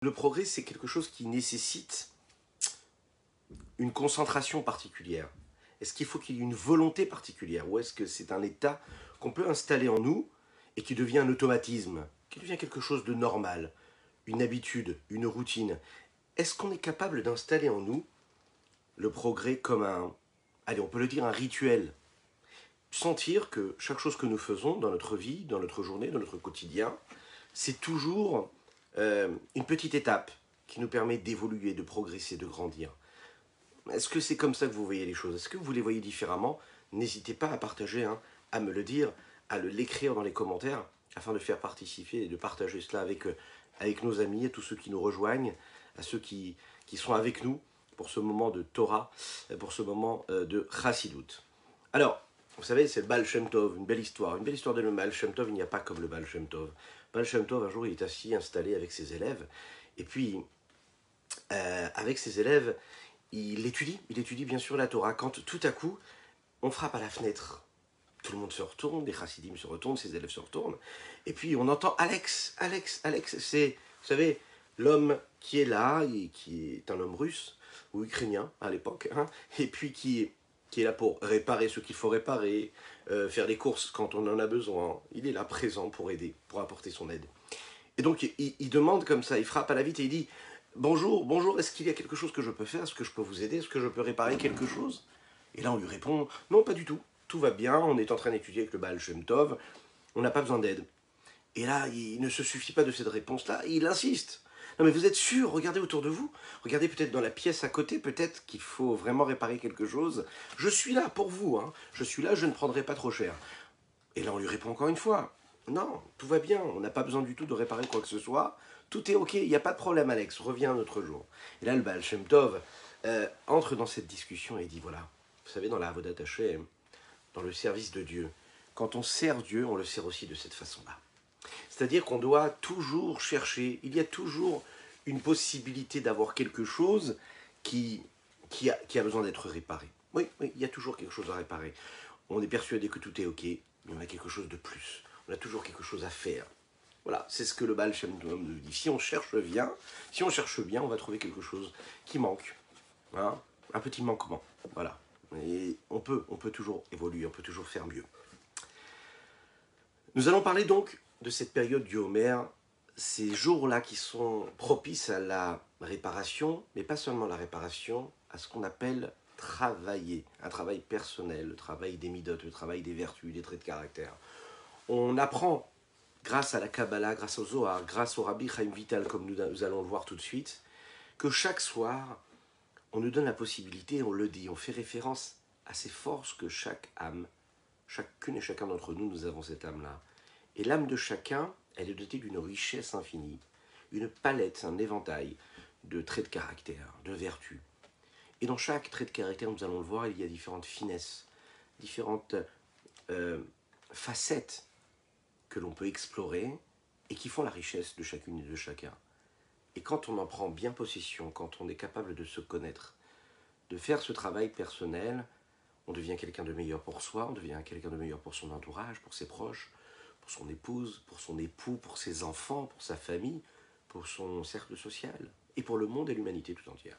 Le progrès, c'est quelque chose qui nécessite une concentration particulière. Est-ce qu'il faut qu'il y ait une volonté particulière ou est-ce que c'est un état qu'on peut installer en nous et qui devient un automatisme, qui devient quelque chose de normal, une habitude, une routine? Est-ce qu'on est capable d'installer en nous le progrès comme allez, on peut le dire, un rituel? Sentir que chaque chose que nous faisons dans notre vie, dans notre journée, dans notre quotidien, c'est toujours une petite étape qui nous permet d'évoluer, de progresser, de grandir. Est-ce que c'est comme ça que vous voyez les choses? Est-ce que vous les voyez différemment? N'hésitez pas à partager, hein, à me le dire, à l'écrire dans les commentaires, afin de faire participer et de partager cela avec nos amis, à tous ceux qui nous rejoignent, à ceux qui sont avec nous pour ce moment de Torah, pour ce moment de Chassidut. Alors, vous savez, c'est le Baal Shem Tov, une belle histoire de le Baal Shem Tov. Il n'y a pas comme le Baal Shem Tov. Baal Shem Tov, un jour, il est assis, installé avec ses élèves, et puis, avec ses élèves, il étudie bien sûr la Torah, quand tout à coup, on frappe à la fenêtre. Tout le monde se retourne, les chassidim se retournent, ses élèves se retournent, et puis on entend Alex, Alex, Alex, c'est, vous savez, l'homme qui est là, et qui est un homme russe, ou ukrainien à l'époque, hein, et puis qui est là pour réparer ce qu'il faut réparer, faire les courses quand on en a besoin. Il est là présent pour aider, pour apporter son aide. Et donc il demande comme ça, il frappe à la vitre et il dit bonjour, bonjour, est-ce qu'il y a quelque chose que je peux faire? Est-ce que je peux vous aider? Est-ce que je peux réparer quelque chose? Et là on lui répond non, pas du tout, tout va bien, on est en train d'étudier avec le Baal Shem Tov, on n'a pas besoin d'aide. Et là il ne se suffit pas de cette réponse-là, il insiste. Non mais vous êtes sûr, regardez autour de vous, regardez peut-être dans la pièce à côté, peut-être qu'il faut vraiment réparer quelque chose. Je suis là pour vous, hein. Je suis là, je ne prendrai pas trop cher. Et là on lui répond encore une fois, non, tout va bien, on n'a pas besoin du tout de réparer quoi que ce soit, tout est ok, il n'y a pas de problème Alex, reviens un autre jour. Et là le Baal Shem Tov entre dans cette discussion et dit voilà, vous savez dans la Avodat Hashem, dans le service de Dieu, quand on sert Dieu, on le sert aussi de cette façon-là. C'est-à-dire qu'on doit toujours chercher, il y a toujours une possibilité d'avoir quelque chose qui a besoin d'être réparé. Oui, oui, il y a toujours quelque chose à réparer. On est persuadé que tout est ok, mais on a quelque chose de plus. On a toujours quelque chose à faire. Voilà, c'est ce que le Baal Shem Tov nous dit. Si on cherche bien, on va trouver quelque chose qui manque. Hein, un petit manquement. Voilà. Et on peut toujours évoluer, on peut toujours faire mieux. Nous allons parler donc de cette période du Homer, ces jours-là qui sont propices à la réparation, mais pas seulement la réparation, à ce qu'on appelle travailler, un travail personnel, le travail des midotes, le travail des vertus, des traits de caractère. On apprend, grâce à la Kabbalah, grâce au Zohar, grâce au Rabbi Chaim Vital, comme nous allons le voir tout de suite, que chaque soir, on nous donne la possibilité, on le dit, on fait référence à ces forces que chaque âme, chacune et chacun d'entre nous, nous avons cette âme-là. Et l'âme de chacun, elle est dotée d'une richesse infinie, une palette, un éventail de traits de caractère, de vertus. Et dans chaque trait de caractère, nous allons le voir, il y a différentes finesses, différentes facettes que l'on peut explorer et qui font la richesse de chacune et de chacun. Et quand on en prend bien possession, quand on est capable de se connaître, de faire ce travail personnel, on devient quelqu'un de meilleur pour soi, on devient quelqu'un de meilleur pour son entourage, pour ses proches, pour son épouse, pour son époux, pour ses enfants, pour sa famille, pour son cercle social, et pour le monde et l'humanité tout entière.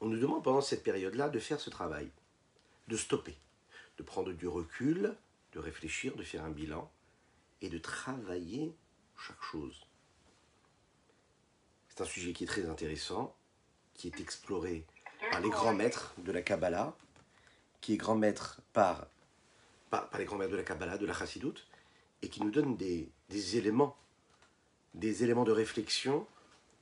On nous demande pendant cette période-là de faire ce travail, de stopper, de prendre du recul, de réfléchir, de faire un bilan, et de travailler chaque chose. C'est un sujet qui est très intéressant, qui est exploré par les grands maîtres de la Kabbalah, qui est grand maître par les grands maîtres de la Kabbalah, de la Chassidut, et qui nous donne des éléments de réflexion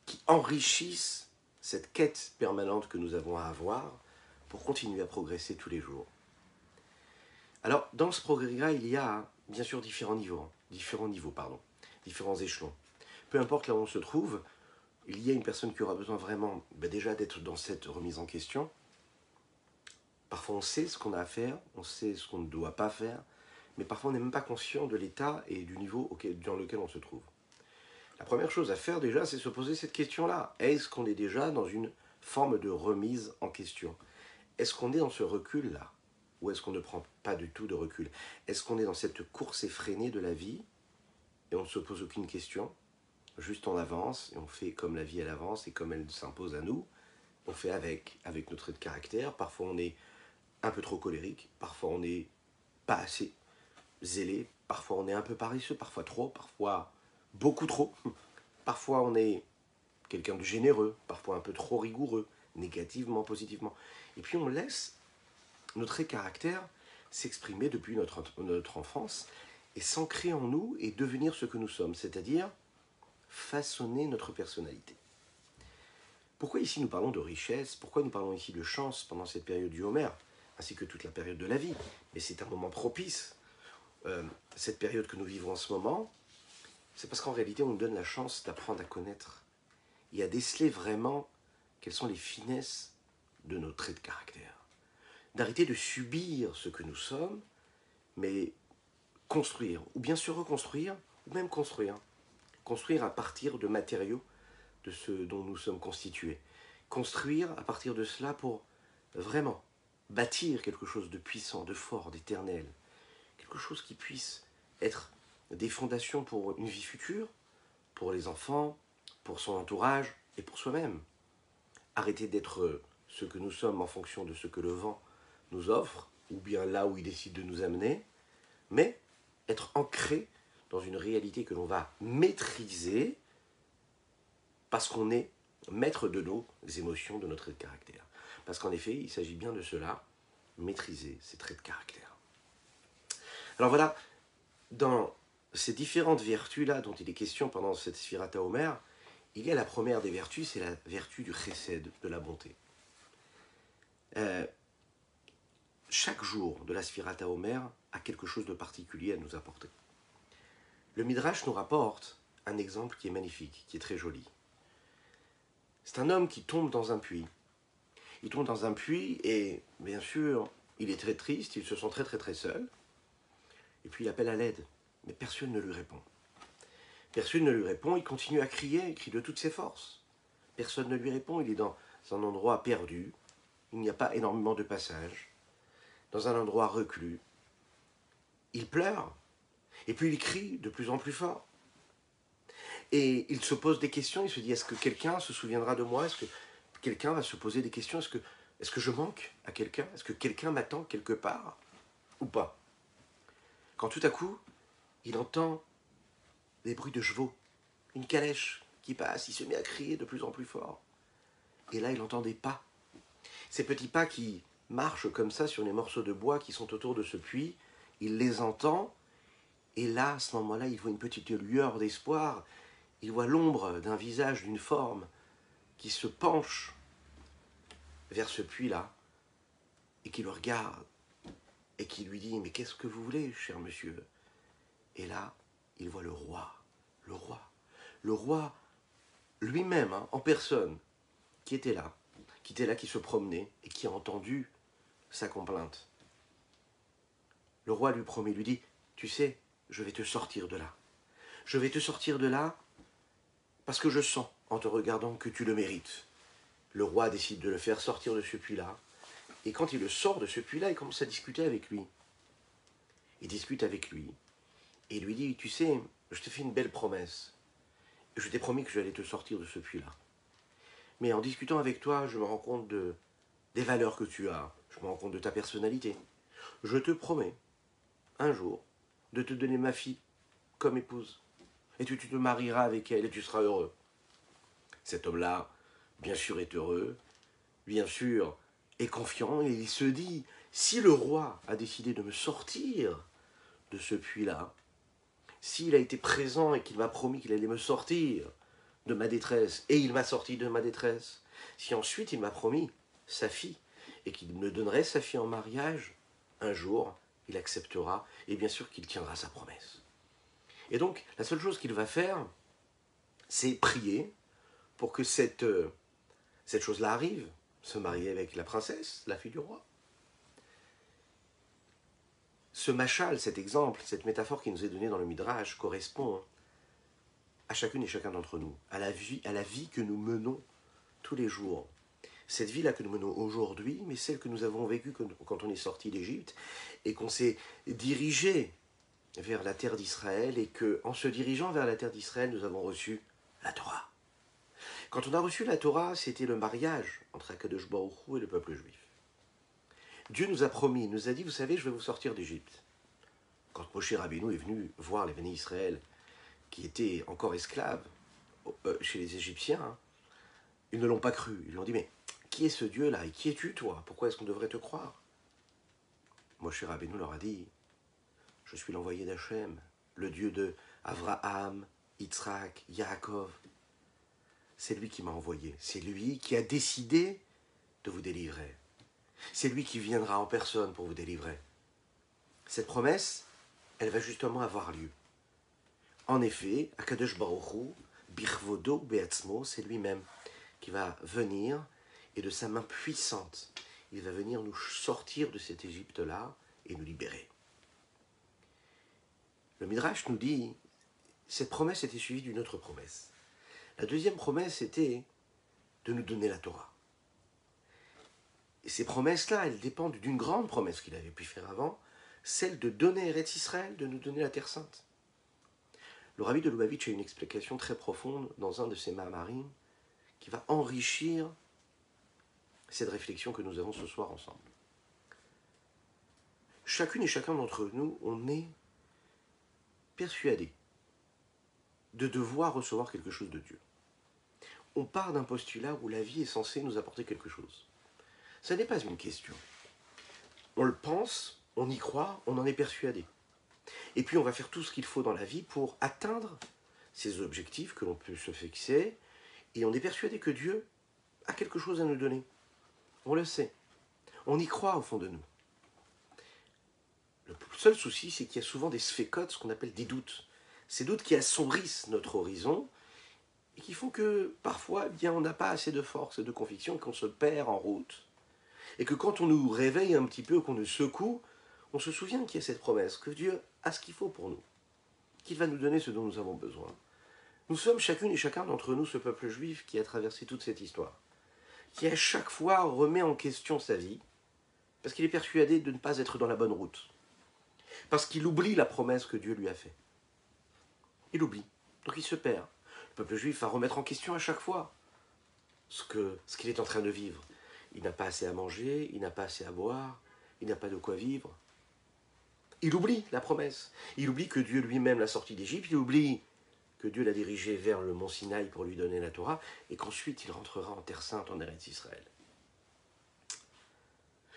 qui enrichissent cette quête permanente que nous avons à avoir pour continuer à progresser tous les jours. Alors, dans ce progrès-là, il y a bien sûr différents échelons. Peu importe là où on se trouve, il y a une personne qui aura besoin vraiment déjà d'être dans cette remise en question. Parfois on sait ce qu'on a à faire, on sait ce qu'on ne doit pas faire, mais parfois on n'est même pas conscient de l'état et du niveau dans lequel on se trouve. La première chose à faire déjà, c'est se poser cette question-là. Est-ce qu'on est déjà dans une forme de remise en question? Est-ce qu'on est dans ce recul-là? Ou est-ce qu'on ne prend pas du tout de recul? Est-ce qu'on est dans cette course effrénée de la vie et on ne se pose aucune question? juste on avance, et on fait comme la vie elle avance, et comme elle s'impose à nous, on fait avec notre trait de caractère. Parfois on est un peu trop colérique, parfois on n'est pas assez zélé, parfois on est un peu paresseux, parfois trop, parfois beaucoup trop. Parfois on est quelqu'un de généreux, parfois un peu trop rigoureux, négativement, positivement. Et puis on laisse notre trait de caractère s'exprimer depuis notre enfance et s'ancrer en nous et devenir ce que nous sommes, c'est-à-dire façonner notre personnalité. Pourquoi ici nous parlons de richesse? Pourquoi nous parlons ici de chance pendant cette période du Homère, ainsi que toute la période de la vie? Mais c'est un moment propice. Cette période que nous vivons en ce moment, c'est parce qu'en réalité on nous donne la chance d'apprendre à connaître et à déceler vraiment quelles sont les finesses de nos traits de caractère. D'arrêter de subir ce que nous sommes, mais construire, ou bien se reconstruire, ou même construire. Construire à partir de matériaux de ce dont nous sommes constitués. Construire à partir de cela pour vraiment bâtir quelque chose de puissant, de fort, d'éternel. Quelque chose qui puisse être des fondations pour une vie future, pour les enfants, pour son entourage et pour soi-même. Arrêter d'être ce que nous sommes en fonction de ce que le vent nous offre, ou bien là où il décide de nous amener, mais être ancré dans une réalité que l'on va maîtriser parce qu'on est maître de nos émotions, de notre trait de caractère. Parce qu'en effet, il s'agit bien de cela, maîtriser ces traits de caractère. Alors voilà, dans ces différentes vertus-là dont il est question pendant cette Sphirata Omer, il y a la première des vertus, c'est la vertu du chesed, de la bonté. Chaque jour de la Sphirata Omer a quelque chose de particulier à nous apporter. Le Midrash nous rapporte un exemple qui est magnifique, qui est très joli. C'est un homme qui tombe dans un puits. Il tombe dans un puits et, bien sûr, il est très triste, il se sent très très très seul. Et puis il appelle à l'aide, mais personne ne lui répond. Personne ne lui répond, il continue à crier, il crie de toutes ses forces. Personne ne lui répond, il est dans un endroit perdu, il n'y a pas énormément de passages, dans un endroit reclus. Il pleure, et puis il crie de plus en plus fort. Et il se pose des questions, il se dit, est-ce que quelqu'un se souviendra de moi? Est-ce que quelqu'un va se poser des questions? Est-ce que je manque à quelqu'un? Est-ce que quelqu'un m'attend quelque part? Ou pas? Quand tout à coup, il entend des bruits de chevaux, une calèche qui passe, il se met à crier de plus en plus fort. Et là, il entend des pas. Ces petits pas qui marchent comme ça sur les morceaux de bois qui sont autour de ce puits, il les entend, et là, à ce moment-là, il voit une petite lueur d'espoir, il voit l'ombre d'un visage, d'une forme, qui se penche vers ce puits-là, et qui le regarde, et qui lui dit, mais qu'est-ce que vous voulez, cher monsieur? Et là, il voit le roi lui-même, en personne, qui était là, qui se promenait, et qui a entendu sa complainte. Le roi lui promet, lui dit, tu sais, je vais te sortir de là. Je vais te sortir de là parce que je sens, en te regardant, que tu le mérites. Le roi décide de le faire sortir de ce puits-là. Et quand il le sort de ce puits-là, il commence à discuter avec lui. Il discute avec lui. Et il lui dit, tu sais, je t'ai fait une belle promesse. Je t'ai promis que j'allais te sortir de ce puits-là. Mais en discutant avec toi, je me rends compte des valeurs que tu as. Je me rends compte de ta personnalité. Je te promets, un jour, de te donner ma fille comme épouse. Et tu te marieras avec elle et tu seras heureux. Cet homme-là, bien sûr, est heureux, bien sûr, est confiant, et il se dit, si le roi a décidé de me sortir de ce puits-là, s'il a été présent et qu'il m'a promis qu'il allait me sortir de ma détresse, et il m'a sorti de ma détresse, si ensuite il m'a promis sa fille, et qu'il me donnerait sa fille en mariage, un jour, il acceptera, et bien sûr qu'il tiendra sa promesse. Et donc, la seule chose qu'il va faire, c'est prier pour que cette chose-là arrive, se marier avec la princesse, la fille du roi. Ce machal, cet exemple, cette métaphore qui nous est donnée dans le Midrash correspond à chacune et chacun d'entre nous, à la vie que nous menons tous les jours. Cette vie-là que nous menons aujourd'hui, mais celle que nous avons vécue quand on est sorti d'Égypte et qu'on s'est dirigé vers la terre d'Israël et qu'en se dirigeant vers la terre d'Israël, nous avons reçu La Torah. Quand on a reçu la Torah, c'était le mariage entre Akadosh Baruch Hu et le peuple juif. Dieu nous a promis, il nous a dit, vous savez, je vais vous sortir d'Égypte. Quand Moshe Rabbeinu est venu voir les bénis Israël, qui étaient encore esclaves chez les Égyptiens, hein, ils ne l'ont pas cru. Ils lui ont dit, mais qui est ce Dieu-là et qui es-tu, toi? Pourquoi est-ce qu'on devrait te croire? Moshe Rabbeinu leur a dit, je suis l'envoyé d'Hachem, le Dieu de Avraham, Yitzhak, Yaakov. C'est lui qui m'a envoyé. C'est lui qui a décidé de vous délivrer. C'est lui qui viendra en personne pour vous délivrer. Cette promesse, elle va justement avoir lieu. En effet, Akadosh Baruch Hu, Birvodo Beatzmo, c'est lui-même qui va venir et de sa main puissante, il va venir nous sortir de cette Égypte-là et nous libérer. Le Midrash nous dit, cette promesse était suivie d'une autre promesse. La deuxième promesse était de nous donner la Torah. Et ces promesses-là, elles dépendent d'une grande promesse qu'il avait pu faire avant, celle de donner Eretz Israël, de nous donner la Terre Sainte. Le Rabbi de Lubavitch a une explication très profonde dans un de ses Mahamarim qui va enrichir cette réflexion que nous avons ce soir ensemble. Chacune et chacun d'entre nous, on est persuadé de devoir recevoir quelque chose de Dieu. On part d'un postulat où la vie est censée nous apporter quelque chose. Ce n'est pas une question. On le pense, on y croit, on en est persuadé. Et puis on va faire tout ce qu'il faut dans la vie pour atteindre ces objectifs que l'on peut se fixer, et on est persuadé que Dieu a quelque chose à nous donner. On le sait. On y croit au fond de nous. Le seul souci, c'est qu'il y a souvent des sphécotes, ce qu'on appelle des doutes. Ces doutes qui assombrissent notre horizon et qui font que parfois, eh bien, on n'a pas assez de force et de conviction et qu'on se perd en route. Et que quand on nous réveille un petit peu, qu'on nous secoue, on se souvient qu'il y a cette promesse, que Dieu a ce qu'il faut pour nous, qu'il va nous donner ce dont nous avons besoin. Nous sommes chacune et chacun d'entre nous ce peuple juif qui a traversé toute cette histoire, qui à chaque fois remet en question sa vie, parce qu'il est persuadé de ne pas être dans la bonne route, parce qu'il oublie la promesse que Dieu lui a faite. Il oublie, donc il se perd. Le peuple juif va remettre en question à chaque fois ce qu'il est en train de vivre. Il n'a pas assez à manger, il n'a pas assez à boire, il n'a pas de quoi vivre. Il oublie la promesse. Il oublie que Dieu lui-même l'a sorti d'Égypte. Il oublie que Dieu l'a dirigé vers le mont Sinaï pour lui donner la Torah et qu'ensuite il rentrera en Terre Sainte, en Eretz Israël.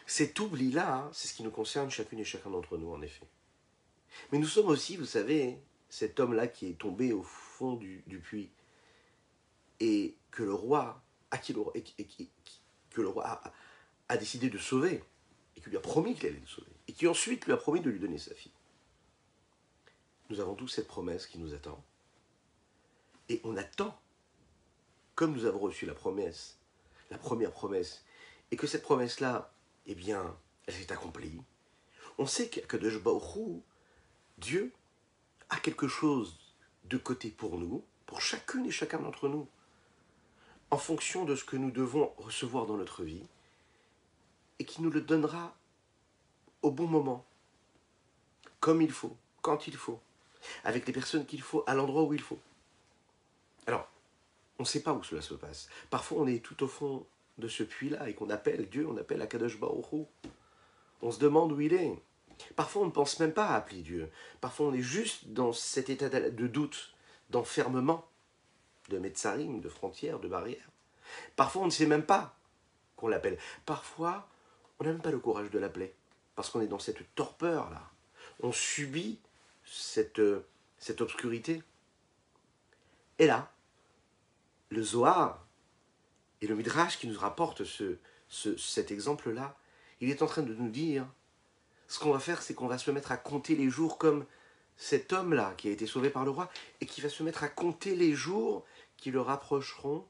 Cet oubli-là, hein, c'est ce qui nous concerne chacune et chacun d'entre nous, en effet. Mais nous sommes aussi, vous savez, cet homme-là qui est tombé au fond du puits et que le roi a décidé de sauver et qui lui a promis qu'il allait le sauver et qui ensuite lui a promis de lui donner sa fille. Nous avons tous cette promesse qui nous attend. Et on attend, comme nous avons reçu la promesse, la première promesse, et que cette promesse-là, eh bien, elle s'est accomplie. On sait que de Baruch, Dieu a quelque chose de côté pour nous, pour chacune et chacun d'entre nous, en fonction de ce que nous devons recevoir dans notre vie, et qui nous le donnera au bon moment, comme il faut, quand il faut, avec les personnes qu'il faut, à l'endroit où il faut. Alors, on ne sait pas où cela se passe. Parfois, on est tout au fond de ce puits-là et qu'on appelle Dieu, on appelle Akadosh Baruch Hu. On se demande où il est. Parfois, on ne pense même pas à appeler Dieu. Parfois, on est juste dans cet état de doute, d'enfermement, de metzarim, de frontières, de barrières. Parfois, on ne sait même pas qu'on l'appelle. Parfois, on n'a même pas le courage de l'appeler, parce qu'on est dans cette torpeur-là. On subit cette obscurité. Et là, le Zohar et le Midrash qui nous rapportent cet exemple-là, il est en train de nous dire, ce qu'on va faire, c'est qu'on va se mettre à compter les jours comme cet homme-là qui a été sauvé par le roi, et qui va se mettre à compter les jours qui le rapprocheront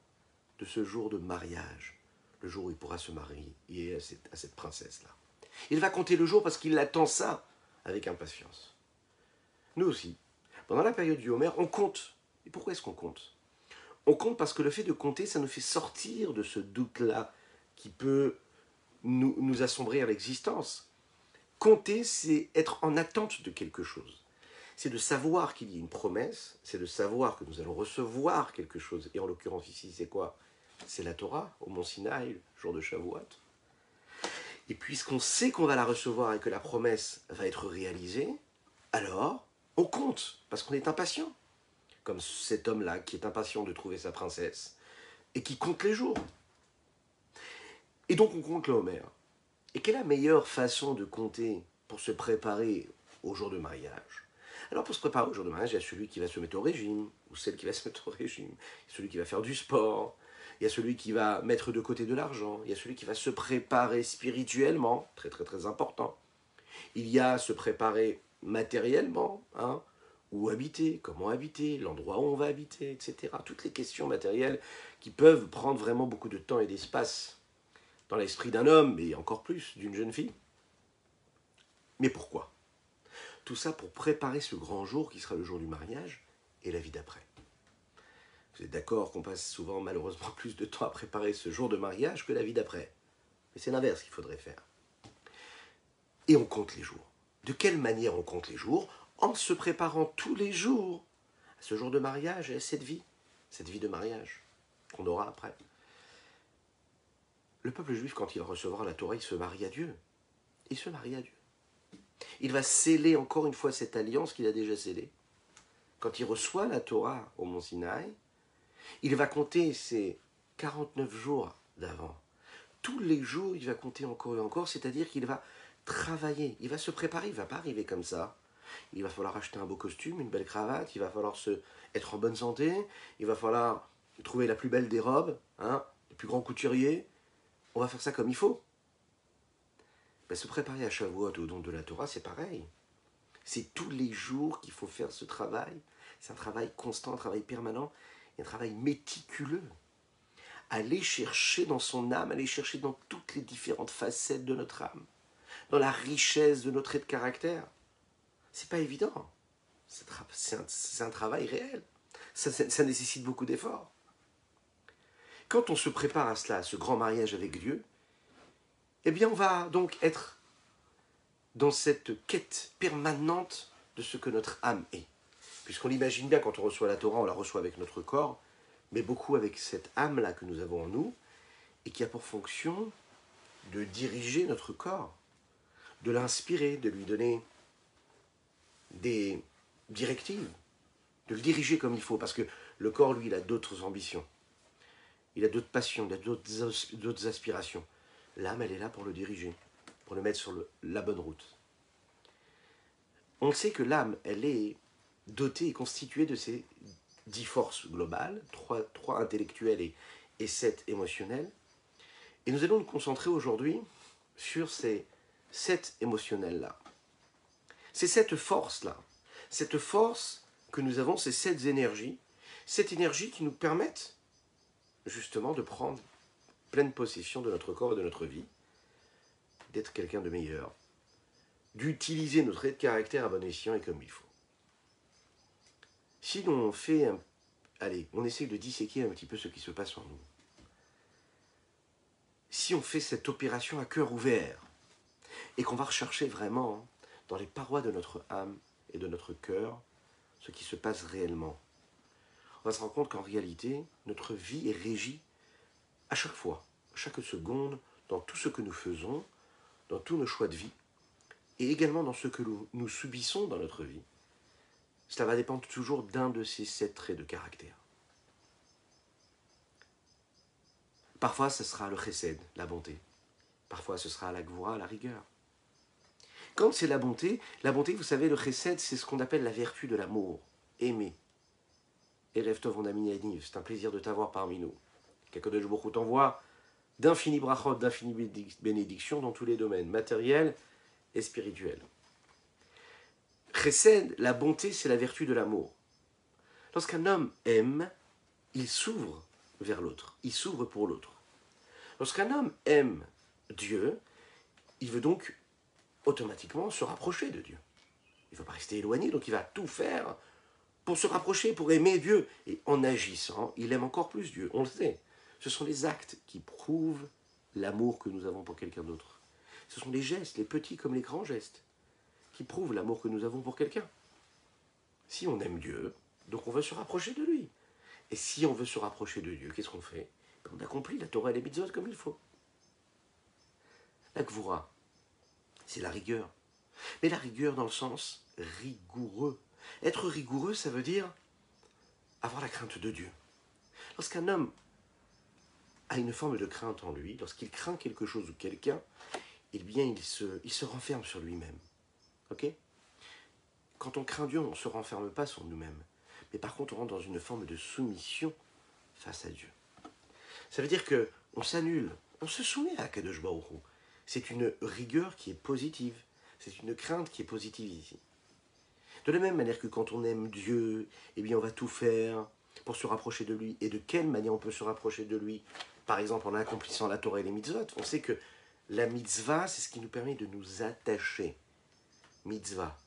de ce jour de mariage, le jour où il pourra se marier à cette princesse-là. Il va compter le jour parce qu'il attend ça avec impatience. Nous aussi, pendant la période du Homer, on compte. Et pourquoi est-ce qu'on compte ? On compte parce que le fait de compter, ça nous fait sortir de ce doute-là qui peut nous assombrir l'existence. Compter, c'est être en attente de quelque chose. c'est de savoir qu'il y a une promesse, c'est de savoir que nous allons recevoir quelque chose. Et en l'occurrence ici, c'est quoi? C'est la Torah, au mont Sinaï, le jour de Shavuot. Et puisqu'on sait qu'on va la recevoir et que la promesse va être réalisée, alors on compte, parce qu'on est impatient. Comme cet homme-là qui est impatient de trouver sa princesse et qui compte les jours. Et donc on compte le Homer. Et quelle est la meilleure façon de compter pour se préparer au jour de mariage? Alors pour se préparer au jour de mariage, il y a celui qui va se mettre au régime, ou celle qui va se mettre au régime, il y a celui qui va faire du sport, il y a celui qui va mettre de côté de l'argent, il y a celui qui va se préparer spirituellement, très très très important. Il y a se préparer matériellement, hein, où habiter, comment habiter, l'endroit où on va habiter, etc. Toutes les questions matérielles qui peuvent prendre vraiment beaucoup de temps et d'espace dans l'esprit d'un homme, et encore plus d'une jeune fille. Mais pourquoi? Tout ça pour préparer ce grand jour qui sera le jour du mariage et la vie d'après. Vous êtes d'accord qu'on passe souvent malheureusement plus de temps à préparer ce jour de mariage que la vie d'après. Mais c'est l'inverse qu'il faudrait faire. Et on compte les jours. De quelle manière on compte les jours? En se préparant tous les jours à ce jour de mariage et à cette vie de mariage qu'on aura après. Le peuple juif, quand il recevra la Torah, il se marie à Dieu. Il se marie à Dieu. Il va sceller encore une fois cette alliance qu'il a déjà scellée. Quand il reçoit la Torah au mont Sinaï, il va compter ses 49 jours d'avant. Tous les jours, il va compter encore et encore, c'est-à-dire qu'il va travailler, il va se préparer, il ne va pas arriver comme ça. Il va falloir acheter un beau costume, une belle cravate, il va falloir être en bonne santé, il va falloir trouver la plus belle des robes, hein, le plus grand couturier. On va faire ça comme il faut. Ben, se préparer à Shavuot au don de la Torah, c'est pareil. C'est tous les jours qu'il faut faire ce travail. C'est un travail constant, un travail permanent, et un travail méticuleux. Aller chercher dans son âme, aller chercher dans toutes les différentes facettes de notre âme, dans la richesse de notre trait de caractère. C'est pas évident. C'est un travail réel. Ça nécessite beaucoup d'efforts. Quand on se prépare à cela, à ce grand mariage avec Dieu, eh bien on va donc être dans cette quête permanente de ce que notre âme est. Puisqu'on l'imagine bien, quand on reçoit la Torah, on la reçoit avec notre corps, mais beaucoup avec cette âme-là que nous avons en nous, et qui a pour fonction de diriger notre corps, de l'inspirer, de lui donner des directives, de le diriger comme il faut, parce que le corps, lui, il a d'autres ambitions, il a d'autres passions, il a d'autres aspirations. L'âme, elle est là pour le diriger, pour le mettre sur la bonne route. On sait que l'âme, elle est dotée et constituée de ces 10 forces globales, 3 intellectuelles et 7 émotionnelles. Et nous allons nous concentrer aujourd'hui sur ces 7 émotionnelles-là. C'est cette force-là, cette force que nous avons, ces 7 énergies, cette énergie qui nous permettent justement de prendre pleine possession de notre corps et de notre vie, d'être quelqu'un de meilleur, d'utiliser notre trait de caractère à bon escient et comme il faut. Si l'on fait, allez, on essaye de disséquer un petit peu ce qui se passe en nous. Si on fait cette opération à cœur ouvert, et qu'on va rechercher vraiment dans les parois de notre âme et de notre cœur ce qui se passe réellement, on va se rendre compte qu'en réalité, notre vie est régie à chaque fois, à chaque seconde, dans tout ce que nous faisons, dans tous nos choix de vie, et également dans ce que nous subissons dans notre vie. Cela va dépendre toujours d'un de ces 7 traits de caractère. Parfois, ce sera le chesed, la bonté. Parfois, ce sera la gvoura, la rigueur. Quand c'est la bonté, vous savez, le chesed, c'est ce qu'on appelle la vertu de l'amour. Aimer. Erev Tov, mon ami Yaniv, c'est un plaisir de t'avoir parmi nous. Qu'Akadosh Baruch Hu t'envoie d'infinis brachot, d'infinies bénédictions dans tous les domaines, matériels et spirituels. Chesed, la bonté, c'est la vertu de l'amour. Lorsqu'un homme aime, il s'ouvre vers l'autre, il s'ouvre pour l'autre. Lorsqu'un homme aime Dieu, il veut donc automatiquement se rapprocher de Dieu. Il ne veut pas rester éloigné, donc il va tout faire pour se rapprocher, pour aimer Dieu. Et en agissant, il aime encore plus Dieu, on le sait. Ce sont les actes qui prouvent l'amour que nous avons pour quelqu'un d'autre. Ce sont les gestes, les petits comme les grands gestes, qui prouvent l'amour que nous avons pour quelqu'un. Si on aime Dieu, donc on veut se rapprocher de lui. Et si on veut se rapprocher de Dieu, qu'est-ce qu'on fait? On accomplit la Torah et les mitzvot comme il faut. La Gvura, c'est la rigueur. Mais la rigueur dans le sens rigoureux. Être rigoureux, ça veut dire avoir la crainte de Dieu. Lorsqu'un homme a une forme de crainte en lui, lorsqu'il craint quelque chose ou quelqu'un, eh bien il se renferme sur lui-même. Ok? Quand on craint Dieu, on ne se renferme pas sur nous-mêmes. Mais par contre, on rentre dans une forme de soumission face à Dieu. Ça veut dire qu'on s'annule, on se soumet à Kadosh Baruch Hu. C'est une rigueur qui est positive. C'est une crainte qui est positive ici. De la même manière que quand on aime Dieu, eh bien on va tout faire pour se rapprocher de lui. Et de quelle manière on peut se rapprocher de lui? Par exemple, en accomplissant la Torah et les mitzvot. On sait que la mitzvah, c'est ce qui nous permet de nous attacher. Mitzvah.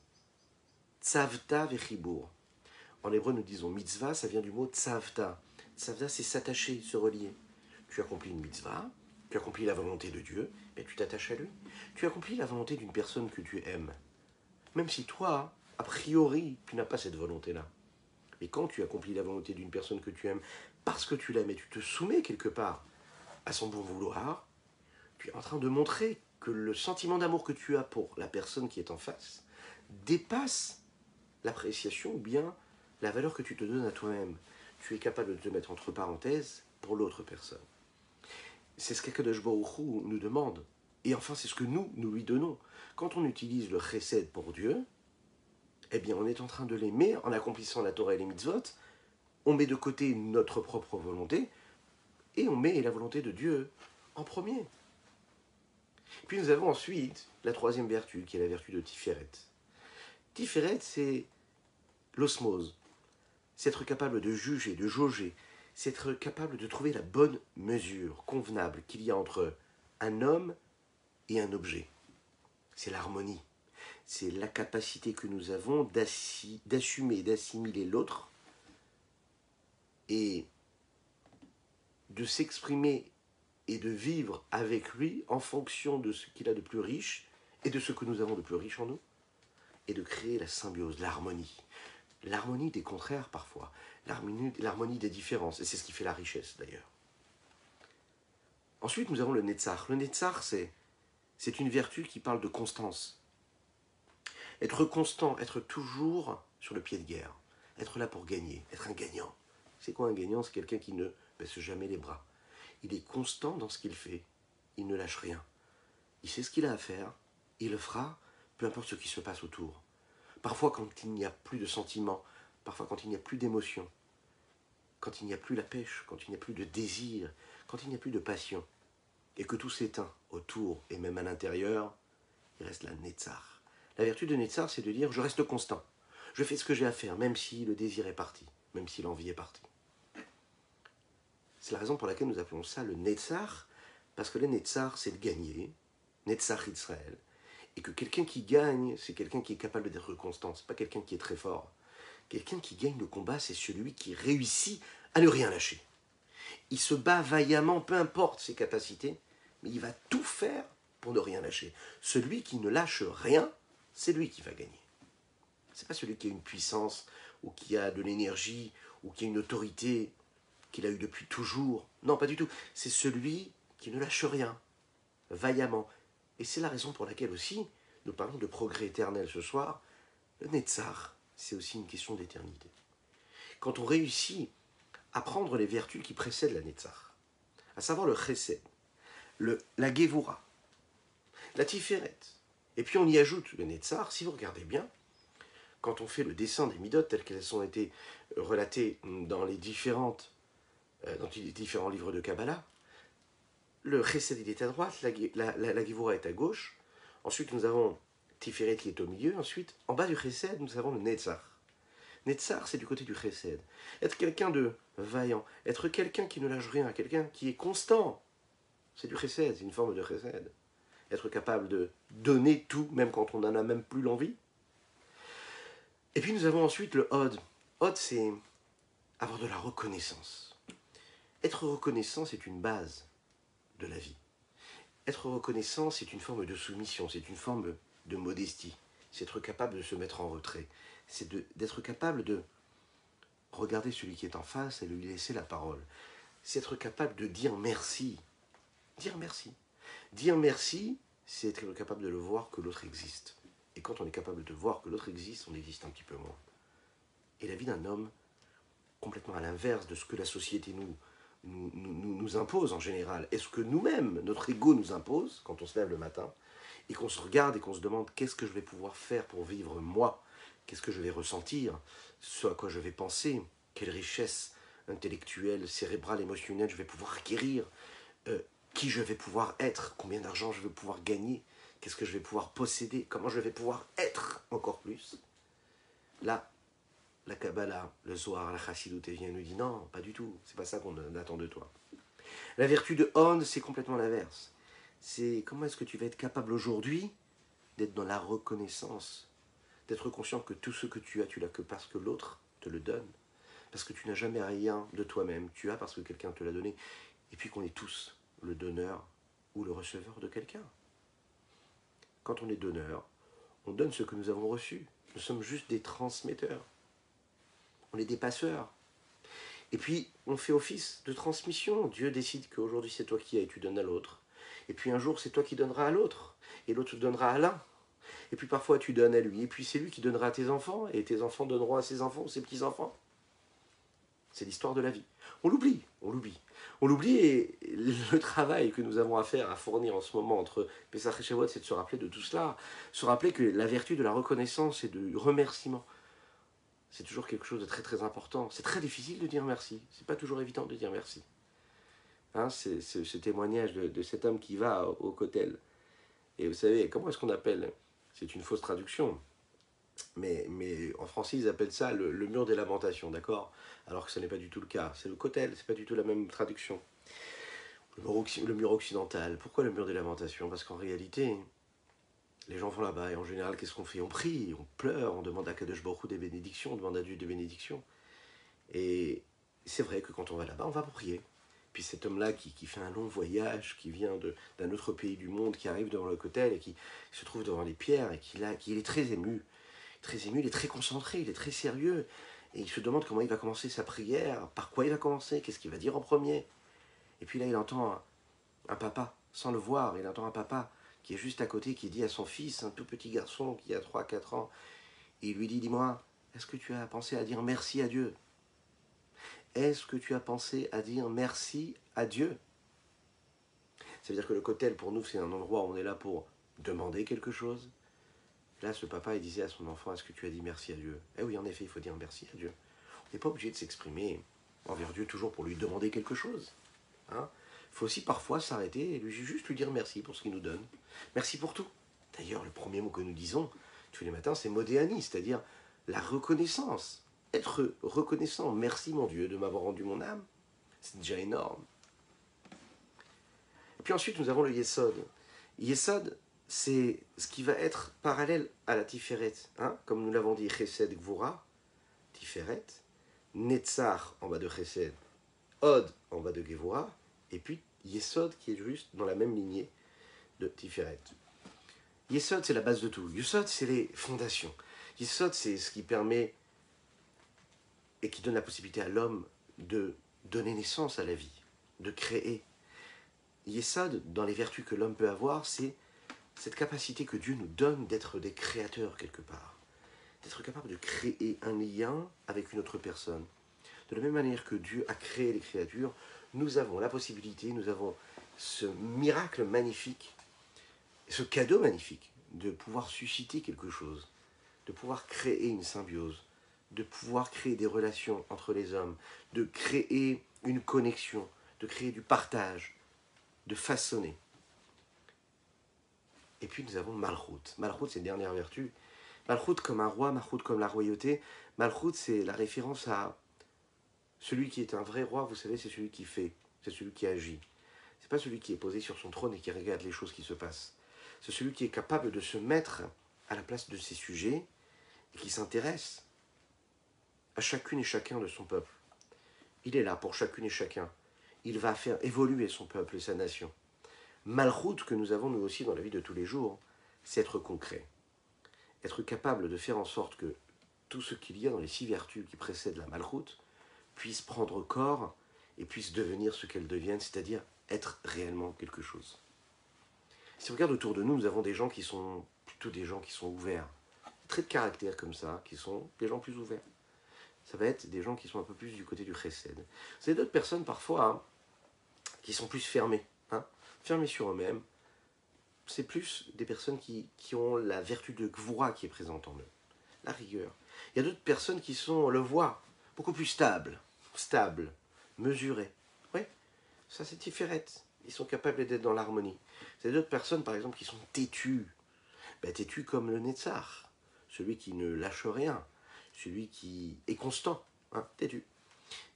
Tzavta vechibur. En hébreu, nous disons mitzvah, ça vient du mot tzavta. Tzavta, c'est s'attacher, se relier. Tu accomplis une mitzvah, tu accomplis la volonté de Dieu, mais tu t'attaches à lui. Tu accomplis la volonté d'une personne que tu aimes. Même si toi, a priori, tu n'as pas cette volonté-là. Mais quand tu accomplis la volonté d'une personne que tu aimes, parce que tu l'aimes et tu te soumets quelque part à son bon vouloir, tu es en train de montrer que le sentiment d'amour que tu as pour la personne qui est en face dépasse l'appréciation ou bien la valeur que tu te donnes à toi-même. Tu es capable de te mettre entre parenthèses pour l'autre personne. C'est ce qu'Akadosh Baruch Hu nous demande. Et enfin, c'est ce que nous lui donnons. Quand on utilise le chesed pour Dieu, eh bien, on est en train de l'aimer en accomplissant la Torah et les mitzvot. On met de côté notre propre volonté et on met la volonté de Dieu en premier. Puis nous avons ensuite la troisième vertu, qui est la vertu de Tiferet. Tiferet, c'est l'osmose. C'est être capable de juger, de jauger. C'est être capable de trouver la bonne mesure convenable qu'il y a entre un homme et un objet. C'est l'harmonie. C'est la capacité que nous avons d'assumer, d'assimiler l'autre et de s'exprimer et de vivre avec lui en fonction de ce qu'il a de plus riche et de ce que nous avons de plus riche en nous, et de créer la symbiose, l'harmonie. L'harmonie des contraires parfois, l'harmonie des différences, et c'est ce qui fait la richesse d'ailleurs. Ensuite, nous avons le Netzach. Le Netzach, c'est une vertu qui parle de constance. Être constant, être toujours sur le pied de guerre, être là pour gagner, être un gagnant. C'est quoi un gagnant? C'est quelqu'un qui ne baisse jamais les bras. Il est constant dans ce qu'il fait, il ne lâche rien. Il sait ce qu'il a à faire, il le fera, peu importe ce qui se passe autour. Parfois quand il n'y a plus de sentiments, parfois quand il n'y a plus d'émotion, quand il n'y a plus la pêche, quand il n'y a plus de désir, quand il n'y a plus de passion, et que tout s'éteint autour et même à l'intérieur, il reste la Netzach. La vertu de Netzach, c'est de dire je reste constant. Je fais ce que j'ai à faire, même si le désir est parti, même si l'envie est partie. C'est la raison pour laquelle nous appelons ça le Netzach, parce que le Netzach, c'est le gagner, Netzach Israël. Et que quelqu'un qui gagne, c'est quelqu'un qui est capable d'être constant, c'est pas quelqu'un qui est très fort. Quelqu'un qui gagne le combat, c'est celui qui réussit à ne rien lâcher. Il se bat vaillamment, peu importe ses capacités, mais il va tout faire pour ne rien lâcher. Celui qui ne lâche rien, c'est lui qui va gagner. C'est pas celui qui a une puissance, ou qui a de l'énergie, ou qui a une autorité qu'il a eu depuis toujours. Non, pas du tout. C'est celui qui ne lâche rien, vaillamment. Et c'est la raison pour laquelle aussi, nous parlons de progrès éternel ce soir. Le Netzach, c'est aussi une question d'éternité. Quand on réussit à prendre les vertus qui précèdent la Netzach, à savoir le Chesed, la Gevura, la Tiferet, et puis on y ajoute le Netzach, si vous regardez bien, quand on fait le dessin des Midot telles qu'elles ont été relatées dans les différents livres de Kabbalah, le Chesed il est à droite, la Gevura est à gauche, ensuite nous avons Tiferet qui est au milieu, ensuite en bas du Chesed nous avons le Netzach. Netzach c'est du côté du Chesed. Être quelqu'un de vaillant, être quelqu'un qui ne lâche rien, quelqu'un qui est constant, c'est du Chesed, c'est une forme de Chesed. Être capable de donner tout, même quand on n'en a même plus l'envie. Et puis nous avons ensuite le Hod. Hod c'est avoir de la reconnaissance. Être reconnaissant c'est une base de la vie. Être reconnaissant, c'est une forme de soumission, c'est une forme de modestie. C'est être capable de se mettre en retrait. c'est d'être capable de regarder celui qui est en face et lui laisser la parole. C'est être capable de dire merci. Dire merci. Dire merci, c'est être capable de le voir que l'autre existe. Et quand on est capable de voir que l'autre existe, on existe un petit peu moins. Et la vie d'un homme, complètement à l'inverse de ce que la société nous impose en général, et ce que nous-mêmes, notre ego nous impose quand on se lève le matin, et qu'on se regarde et qu'on se demande qu'est-ce que je vais pouvoir faire pour vivre moi, qu'est-ce que je vais ressentir, ce à quoi je vais penser, quelle richesse intellectuelle, cérébrale, émotionnelle je vais pouvoir acquérir, qui je vais pouvoir être, combien d'argent je vais pouvoir gagner, qu'est-ce que je vais pouvoir posséder, comment je vais pouvoir être encore plus. Là, la Kabbalah, le Zohar, la Chassidoute vient nous dit non, pas du tout, c'est pas ça qu'on attend de toi. La vertu de On, c'est complètement l'inverse. C'est comment est-ce que tu vas être capable aujourd'hui d'être dans la reconnaissance, d'être conscient que tout ce que tu l'as que parce que l'autre te le donne, parce que tu n'as jamais rien de toi-même, tu as parce que quelqu'un te l'a donné, et puis qu'on est tous le donneur ou le receveur de quelqu'un. Quand on est donneur, on donne ce que nous avons reçu. Nous sommes juste des transmetteurs. On est des passeurs. Et puis, on fait office de transmission. Dieu décide qu'aujourd'hui, c'est toi qui as et tu donnes à l'autre. Et puis un jour, c'est toi qui donneras à l'autre. Et l'autre te donnera à l'un. Et puis parfois, tu donnes à lui. Et puis c'est lui qui donnera à tes enfants. Et tes enfants donneront à ses enfants ou ses petits-enfants. C'est l'histoire de la vie. On l'oublie, on l'oublie. On l'oublie et le travail que nous avons à faire, à fournir en ce moment entre Pessah et Shavuot, c'est de se rappeler de tout cela. Se rappeler que la vertu de la reconnaissance et du remerciement, c'est toujours quelque chose de très très important. C'est très difficile de dire merci. C'est pas toujours évident de dire merci. Hein, c'est ce témoignage de cet homme qui va au Kotel. Et vous savez, comment est-ce qu'on appelle? C'est une fausse traduction. Mais en français, ils appellent ça le mur des lamentations, d'accord? Alors que ce n'est pas du tout le cas. C'est le Kotel, c'est pas du tout la même traduction. Le mur occidental. Pourquoi le mur des lamentations? Parce qu'en réalité, les gens vont là-bas et en général, qu'est-ce qu'on fait? On prie, on pleure, on demande à Kadosh Baruch Hu des bénédictions, on demande à Dieu des bénédictions. Et c'est vrai que quand on va là-bas, on va pour prier. Puis cet homme-là qui fait un long voyage, qui vient d'un autre pays du monde, qui arrive devant le Kotel et qui se trouve devant les pierres et qui est très ému. Très ému, il est très concentré, il est très sérieux. Et il se demande comment il va commencer sa prière, par quoi il va commencer, qu'est-ce qu'il va dire en premier. Et puis là, il entend un papa, sans le voir, il entend un papa qui est juste à côté, qui dit à son fils, un tout petit garçon qui a 3-4 ans, et il lui dit, dis-moi, est-ce que tu as pensé à dire merci à Dieu? Est-ce que tu as pensé à dire merci à Dieu? Ça veut dire que le Kotel, pour nous, c'est un endroit où on est là pour demander quelque chose. Là, ce papa, il disait à son enfant, est-ce que tu as dit merci à Dieu? Eh oui, en effet, il faut dire merci à Dieu. On n'est pas obligé de s'exprimer envers Dieu toujours pour lui demander quelque chose. Hein? Il faut aussi parfois s'arrêter et juste lui dire merci pour ce qu'il nous donne. Merci pour tout. D'ailleurs, le premier mot que nous disons tous les matins, c'est modéani, c'est-à-dire la reconnaissance. Être reconnaissant. Merci mon Dieu de m'avoir rendu mon âme. C'est déjà énorme. Et puis ensuite, nous avons le Yesod. Yesod, c'est ce qui va être parallèle à la Tiferet. Hein? Comme nous l'avons dit, Chesed Gvura, Tiferet, Netzach en bas de Chesed, Od en bas de Gevura, et puis Yesod qui est juste dans la même lignée de Tiferet. Yesod, c'est la base de tout. Yesod, c'est les fondations. Yesod, c'est ce qui permet et qui donne la possibilité à l'homme de donner naissance à la vie, de créer. Yesod, dans les vertus que l'homme peut avoir, c'est cette capacité que Dieu nous donne d'être des créateurs quelque part. D'être capable de créer un lien avec une autre personne. De la même manière que Dieu a créé les créatures, nous avons la possibilité, nous avons ce miracle magnifique, ce cadeau magnifique de pouvoir susciter quelque chose, de pouvoir créer une symbiose, de pouvoir créer des relations entre les hommes, de créer une connexion, de créer du partage, de façonner. Et puis nous avons Malchut. Malchut, c'est une dernière vertu. Malchut comme un roi, Malchut comme la royauté. Malchut, c'est la référence à celui qui est un vrai roi, vous savez, c'est celui qui fait, c'est celui qui agit. C'est pas celui qui est posé sur son trône et qui regarde les choses qui se passent. C'est celui qui est capable de se mettre à la place de ses sujets et qui s'intéresse à chacune et chacun de son peuple. Il est là pour chacune et chacun. Il va faire évoluer son peuple et sa nation. Malchut que nous avons nous aussi dans la vie de tous les jours, c'est être concret. Être capable de faire en sorte que tout ce qu'il y a dans les 6 vertus qui précèdent la malchoute puisse prendre corps et puisse devenir ce qu'elles deviennent, c'est-à-dire être réellement quelque chose. Si on regarde autour de nous, nous avons des gens qui sont plutôt des gens qui sont ouverts. Des traits de caractère comme ça, qui sont des gens plus ouverts. Ça va être des gens qui sont un peu plus du côté du chesed. Vous avez d'autres personnes parfois hein, qui sont plus fermées, hein, fermées sur eux-mêmes. C'est plus des personnes qui ont la vertu de gvura qui est présente en eux, la rigueur. Il y a d'autres personnes qui sont, on le voit, beaucoup plus stables, mesurées. Oui, ça c'est Tiferet. Ils sont capables d'être dans l'harmonie. C'est d'autres personnes, par exemple, qui sont têtues. Ben, têtues comme le Netzar, celui qui ne lâche rien, celui qui est constant, hein, têtu.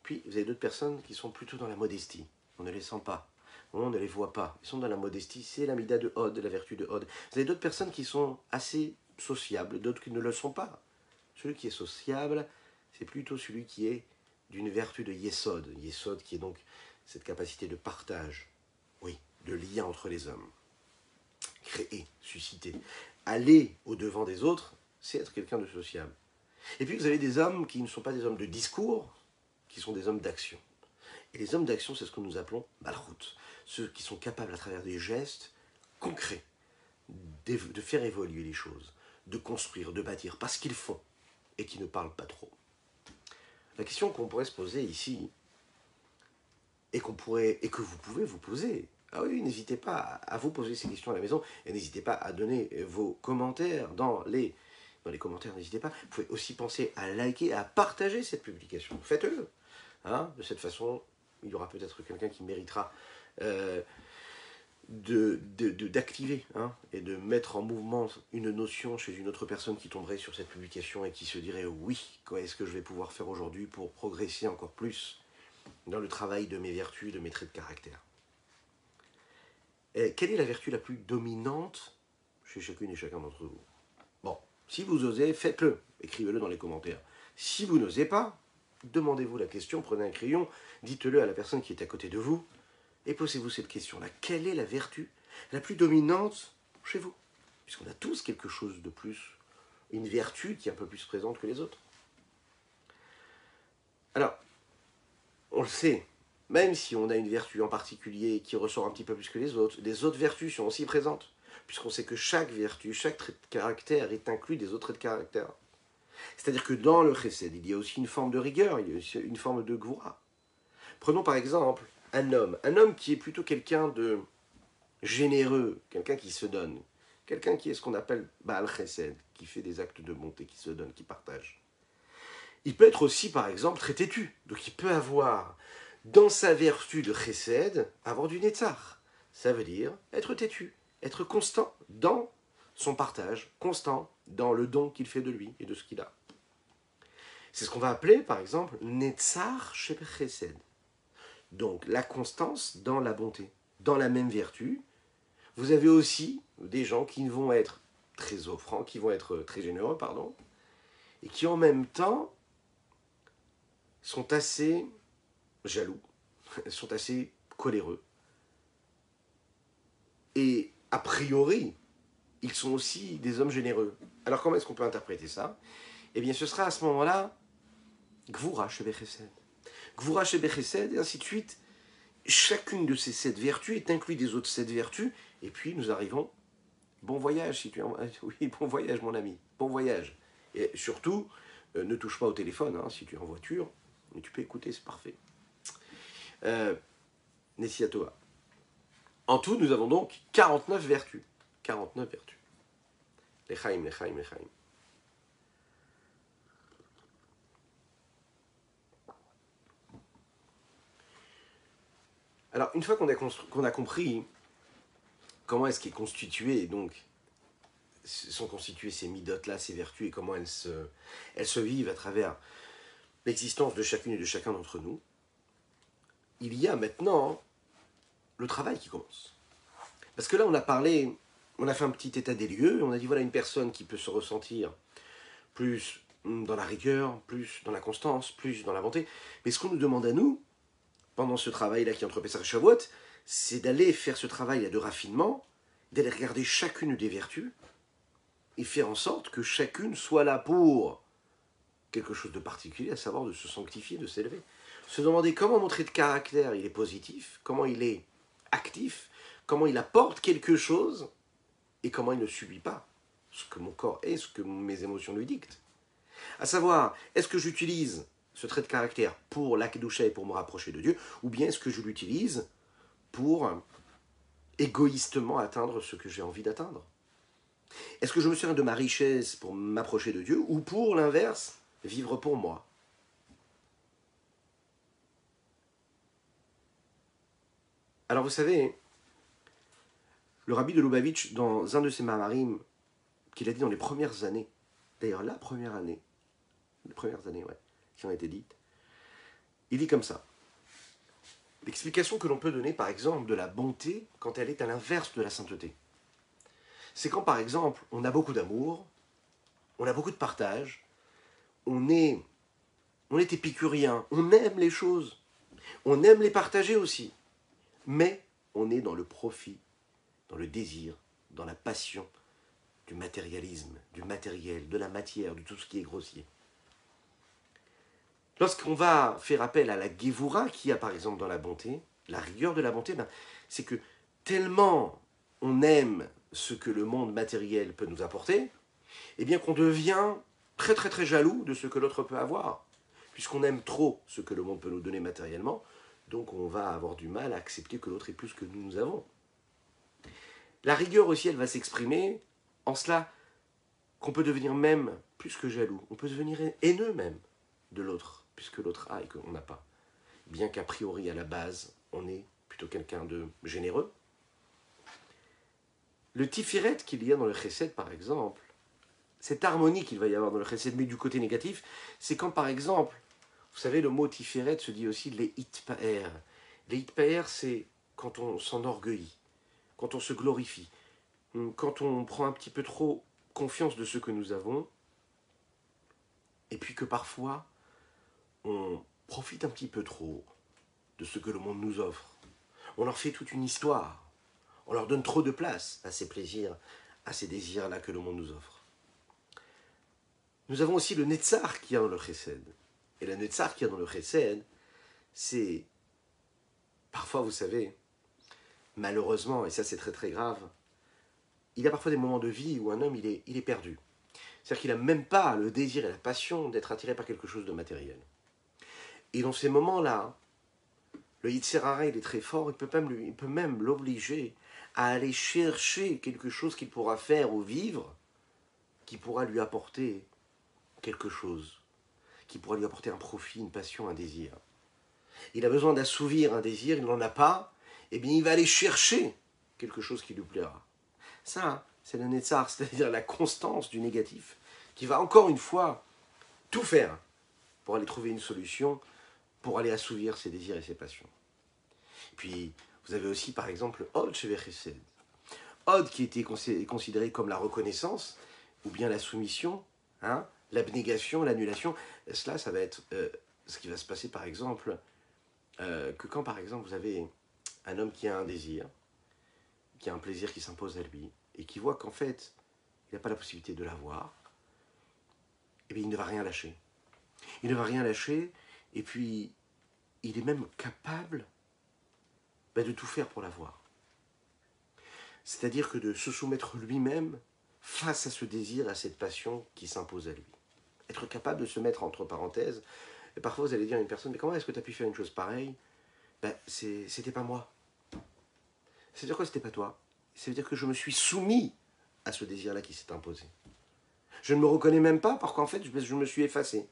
Puis, vous avez d'autres personnes qui sont plutôt dans la modestie. On ne les sent pas, on ne les voit pas. Ils sont dans la modestie, c'est la mida de Hod, la vertu de Hod. Vous avez d'autres personnes qui sont assez sociables, d'autres qui ne le sont pas. Celui qui est sociable, c'est plutôt celui qui est d'une vertu de Yesod. Yesod qui est donc cette capacité de partage, oui, de lien entre les hommes. Créer, susciter, aller au-devant des autres, c'est être quelqu'un de sociable. Et puis vous avez des hommes qui ne sont pas des hommes de discours, qui sont des hommes d'action. Et les hommes d'action, c'est ce que nous appelons malchout. Ceux qui sont capables, à travers des gestes concrets, de faire évoluer les choses, de construire, de bâtir, parce qu'ils font, et qui ne parlent pas trop. La question qu'on pourrait se poser ici, et que vous pouvez vous poser, ah oui, n'hésitez pas à vous poser ces questions à la maison, et n'hésitez pas à donner vos commentaires dans les commentaires, n'hésitez pas. Vous pouvez aussi penser à liker, à partager cette publication. Faites-le. Hein, de cette façon, il y aura peut-être quelqu'un qui méritera d'activer hein, et de mettre en mouvement une notion chez une autre personne qui tomberait sur cette publication et qui se dirait oui, qu'est-ce que je vais pouvoir faire aujourd'hui pour progresser encore plus dans le travail de mes vertus, de mes traits de caractère. Et quelle est la vertu la plus dominante chez chacune et chacun d'entre vous? Bon, si vous osez, faites-le, écrivez-le dans les commentaires. Si vous n'osez pas, demandez-vous la question, prenez un crayon, dites-le à la personne qui est à côté de vous, et posez-vous cette question-là. Quelle est la vertu la plus dominante chez vous? Puisqu'on a tous quelque chose de plus, une vertu qui est un peu plus présente que les autres. Alors, on le sait, même si on a une vertu en particulier qui ressort un petit peu plus que les autres vertus sont aussi présentes, puisqu'on sait que chaque vertu, chaque trait de caractère est inclus des autres traits de caractère. C'est-à-dire que dans le chesed, il y a aussi une forme de rigueur, il y a aussi une forme de gvura. Prenons par exemple un homme qui est plutôt quelqu'un de généreux, quelqu'un qui se donne, quelqu'un qui est ce qu'on appelle Baal Chesed, qui fait des actes de bonté, qui se donne, qui partage. Il peut être aussi, par exemple, très têtu. Donc il peut avoir, dans sa vertu de Chesed, avoir du Netzar. Ça veut dire être têtu, être constant dans son partage, constant dans le don qu'il fait de lui et de ce qu'il a. C'est ce qu'on va appeler, par exemple, Netzar Sheb Chesed. Donc la constance dans la bonté, dans la même vertu. Vous avez aussi des gens qui vont être très offrants, qui vont être très généreux, pardon, et qui en même temps sont assez jaloux, sont assez coléreux. Et a priori, ils sont aussi des hommes généreux. Alors comment est-ce qu'on peut interpréter ça? Eh bien ce sera à ce moment-là Gvura Shebe Chesed. Gvura Shebe Chesed, et ainsi de suite. Chacune de ces 7 vertus est inclue des autres 7 vertus, et puis nous arrivons, bon voyage si tu es en... Oui, bon voyage mon ami, bon voyage. Et surtout, ne touche pas au téléphone, hein, si tu es en voiture, mais tu peux écouter, c'est parfait. Nessiatoa. En tout, nous avons donc 49 vertus. 49 vertus. Lechaim, lechaim, lechaim. Alors, une fois qu'on a compris comment est-ce qu'est constitué, donc, sont constituées ces midotes-là, ces vertus, et comment elles se vivent à travers l'existence de chacune et de chacun d'entre nous, il y a maintenant le travail qui commence. Parce que là, on a parlé, on a fait un petit état des lieux, on a dit, voilà, une personne qui peut se ressentir plus dans la rigueur, plus dans la constance, plus dans la bonté. Mais ce qu'on nous demande à nous, pendant ce travail-là qui est entre Pessah et Shavuot, c'est d'aller faire ce travail-là de raffinement, d'aller regarder chacune des vertus, et faire en sorte que chacune soit là pour quelque chose de particulier, à savoir de se sanctifier, de s'élever. Se demander comment mon trait de caractère il est positif, comment il est actif, comment il apporte quelque chose et comment il ne subit pas ce que mon corps est, ce que mes émotions lui dictent. À savoir, est-ce que j'utilise ce trait de caractère pour la kedusha et pour me rapprocher de Dieu, ou bien est-ce que je l'utilise pour égoïstement atteindre ce que j'ai envie d'atteindre? Est-ce que je me sers de ma richesse pour m'approcher de Dieu, ou pour l'inverse, vivre pour moi? Alors vous savez, le rabbi de Lubavitch, dans un de ses mamarim, qu'il a dit dans les premières années, d'ailleurs la première année, les premières années, ouais, qui ont été dites, il dit comme ça. L'explication que l'on peut donner, par exemple, de la bonté quand elle est à l'inverse de la sainteté. C'est quand, par exemple, on a beaucoup d'amour, on a beaucoup de partage, on est épicurien, on aime les choses, on aime les partager aussi, mais on est dans le profit, dans le désir, dans la passion du matérialisme, du matériel, de la matière, de tout ce qui est grossier. Lorsqu'on va faire appel à la Gévoura qu'il y a par exemple dans la bonté, la rigueur de la bonté, c'est que tellement on aime ce que le monde matériel peut nous apporter, eh bien qu'on devient très très très jaloux de ce que l'autre peut avoir. Puisqu'on aime trop ce que le monde peut nous donner matériellement, donc on va avoir du mal à accepter que l'autre ait plus que nous avons. La rigueur aussi, elle va s'exprimer en cela qu'on peut devenir même plus que jaloux, on peut devenir haineux même de l'autre, puisque l'autre a et qu'on n'a pas. Bien qu'a priori, à la base, on est plutôt quelqu'un de généreux. Le tiferet qu'il y a dans le chesed, par exemple, cette harmonie qu'il va y avoir dans le chesed, mais du côté négatif, c'est quand, par exemple, vous savez, le mot tiferet se dit aussi les hitpaer. Les hitpaer, c'est quand on s'enorgueillit, quand on se glorifie, quand on prend un petit peu trop confiance de ce que nous avons, et puis que parfois, on profite un petit peu trop de ce que le monde nous offre. On leur fait toute une histoire. On leur donne trop de place à ces plaisirs, à ces désirs-là que le monde nous offre. Nous avons aussi le Netzar qui est dans le Chesed. Et le Netzar qui est dans le Chesed, c'est parfois, vous savez, malheureusement, et ça c'est très très grave, il y a parfois des moments de vie où un homme il est perdu. C'est-à-dire qu'il n'a même pas le désir et la passion d'être attiré par quelque chose de matériel. Et dans ces moments-là, le Yetzer Hara, il est très fort, il peut même l'obliger à aller chercher quelque chose qu'il pourra faire ou vivre, qui pourra lui apporter quelque chose, qui pourra lui apporter un profit, une passion, un désir. Il a besoin d'assouvir un désir, il n'en a pas, et bien il va aller chercher quelque chose qui lui plaira. Ça, c'est le Netzar, c'est-à-dire la constance du négatif, qui va encore une fois tout faire pour aller trouver une solution, pour aller assouvir ses désirs et ses passions. Puis, vous avez aussi, par exemple, Od chez Chesed. Od qui était considéré comme la reconnaissance, ou bien la soumission, hein, l'abnégation, l'annulation. Cela, ça va être ce qui va se passer, par exemple, que quand, par exemple, vous avez un homme qui a un désir, qui a un plaisir qui s'impose à lui, et qui voit qu'en fait, il n'a pas la possibilité de l'avoir, et bien il ne va rien lâcher. Il ne va rien lâcher, et puis il est même capable de tout faire pour l'avoir. C'est-à-dire que de se soumettre lui-même face à ce désir, à cette passion qui s'impose à lui. Être capable de se mettre entre parenthèses. Et parfois vous allez dire à une personne, mais comment est-ce que tu as pu faire une chose pareille? C'était pas moi. C'est-à-dire quoi, c'était pas toi? Ça veut dire que je me suis soumis à ce désir-là qui s'est imposé. Je ne me reconnais même pas parce qu'en fait, je me suis effacé.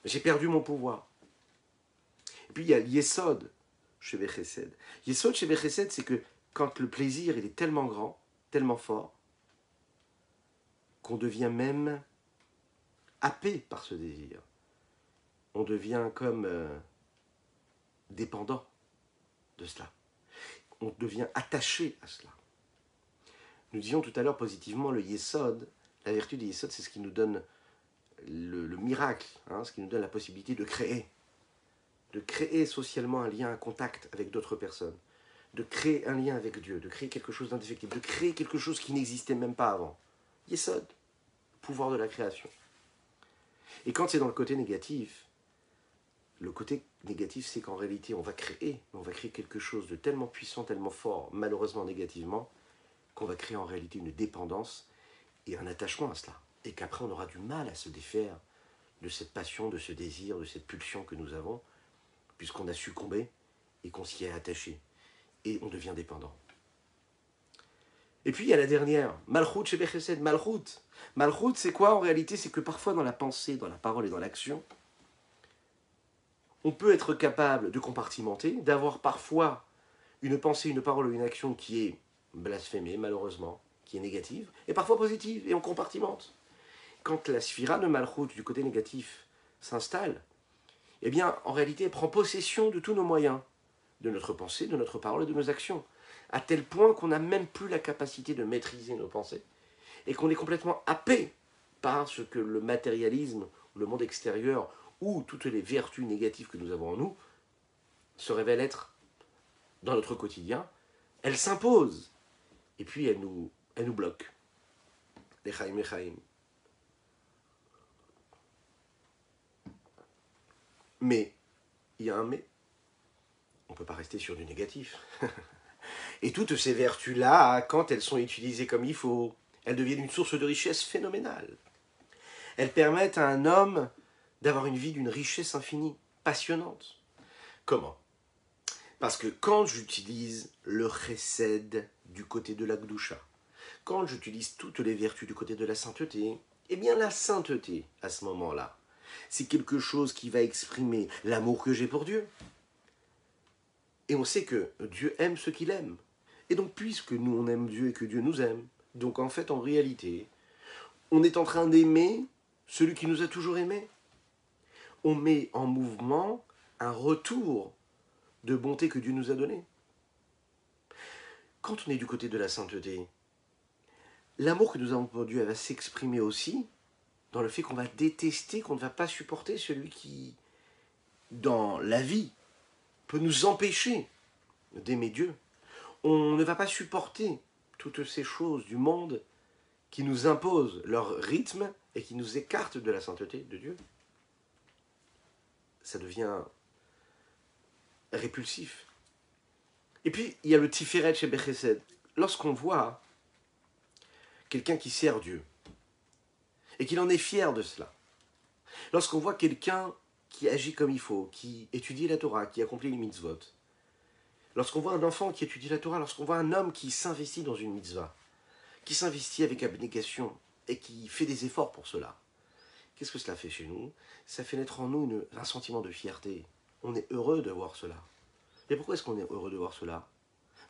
J'ai perdu mon pouvoir. Et puis il y a l'Yesod chez Chesed. Yesod chez Chesed, c'est que quand le plaisir il est tellement grand, tellement fort, qu'on devient même happé par ce désir. On devient comme dépendant de cela. On devient attaché à cela. Nous disions tout à l'heure positivement le Yesod, la vertu du Yesod, c'est ce qui nous donne le miracle, hein, ce qui nous donne la possibilité de créer socialement un lien, un contact avec d'autres personnes, de créer un lien avec Dieu, de créer quelque chose d'indéfectible, de créer quelque chose qui n'existait même pas avant. Yesod, pouvoir de la création. Et quand c'est dans le côté négatif, c'est qu'en réalité, on va créer quelque chose de tellement puissant, tellement fort, malheureusement négativement, qu'on va créer en réalité une dépendance et un attachement à cela. Et qu'après, on aura du mal à se défaire de cette passion, de ce désir, de cette pulsion que nous avons, puisqu'on a succombé et qu'on s'y est attaché. Et on devient dépendant. Et puis il y a la dernière, Malchut chez Bechesed, Malchut. Malchut, c'est quoi en réalité? C'est que parfois dans la pensée, dans la parole et dans l'action, on peut être capable de compartimenter, d'avoir parfois une pensée, une parole ou une action qui est blasphémée, malheureusement, qui est négative, et parfois positive, et on compartimente. Quand la sphira de Malchut, du côté négatif, s'installe, eh bien, en réalité, elle prend possession de tous nos moyens, de notre pensée, de notre parole et de nos actions, à tel point qu'on n'a même plus la capacité de maîtriser nos pensées, et qu'on est complètement happé par ce que le matérialisme, le monde extérieur, ou toutes les vertus négatives que nous avons en nous, se révèlent être dans notre quotidien, elles s'imposent, et puis elles nous bloquent. Lechaim, lechaim. Mais, il y a un mais, on ne peut pas rester sur du négatif. Et toutes ces vertus-là, quand elles sont utilisées comme il faut, elles deviennent une source de richesse phénoménale. Elles permettent à un homme d'avoir une vie d'une richesse infinie, passionnante. Comment? Parce que quand j'utilise le chesed du côté de la gdusha, quand j'utilise toutes les vertus du côté de la sainteté, eh bien la sainteté, à ce moment-là, c'est quelque chose qui va exprimer l'amour que j'ai pour Dieu. Et on sait que Dieu aime ce qu'il aime. Et donc, puisque nous, on aime Dieu et que Dieu nous aime, donc en fait, en réalité, on est en train d'aimer celui qui nous a toujours aimés. On met en mouvement un retour de bonté que Dieu nous a donné. Quand on est du côté de la sainteté, l'amour que nous avons pour Dieu va s'exprimer aussi dans le fait qu'on va détester, qu'on ne va pas supporter celui qui, dans la vie, peut nous empêcher d'aimer Dieu. On ne va pas supporter toutes ces choses du monde qui nous imposent leur rythme et qui nous écartent de la sainteté de Dieu. Ça devient répulsif. Et puis, il y a le Tiferet chez Bechesed. Lorsqu'on voit quelqu'un qui sert Dieu, et qu'il en est fier de cela, lorsqu'on voit quelqu'un qui agit comme il faut, qui étudie la Torah, qui accomplit les mitzvot, lorsqu'on voit un enfant qui étudie la Torah, lorsqu'on voit un homme qui s'investit dans une mitzvah, qui s'investit avec abnégation et qui fait des efforts pour cela, qu'est-ce que cela fait chez nous? Ça fait naître en nous un sentiment de fierté. On est heureux de voir cela. Et pourquoi est-ce qu'on est heureux de voir cela?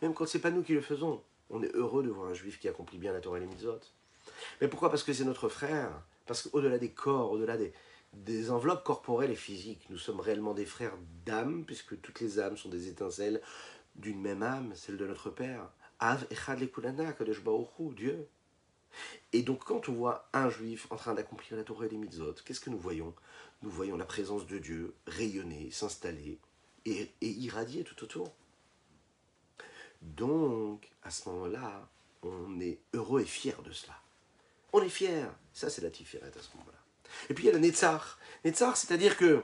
Même quand ce n'est pas nous qui le faisons, on est heureux de voir un juif qui accomplit bien la Torah et les mitzvot. Mais pourquoi? Parce que c'est notre frère. Parce qu'au-delà des corps, au-delà des enveloppes corporelles et physiques, nous sommes réellement des frères d'âme, puisque toutes les âmes sont des étincelles d'une même âme, celle de notre Père. Av echad lekulana, kadosh baruch hu, Dieu. Et donc quand on voit un juif en train d'accomplir la Torah et les mitzvot, qu'est-ce que nous voyons? Nous voyons la présence de Dieu rayonner, s'installer et irradier tout autour. Donc, à ce moment-là, on est heureux et fier de cela. On est fier. Ça, c'est la tiferet à ce moment-là. Et puis, il y a la netzach. Netzach, c'est-à-dire que,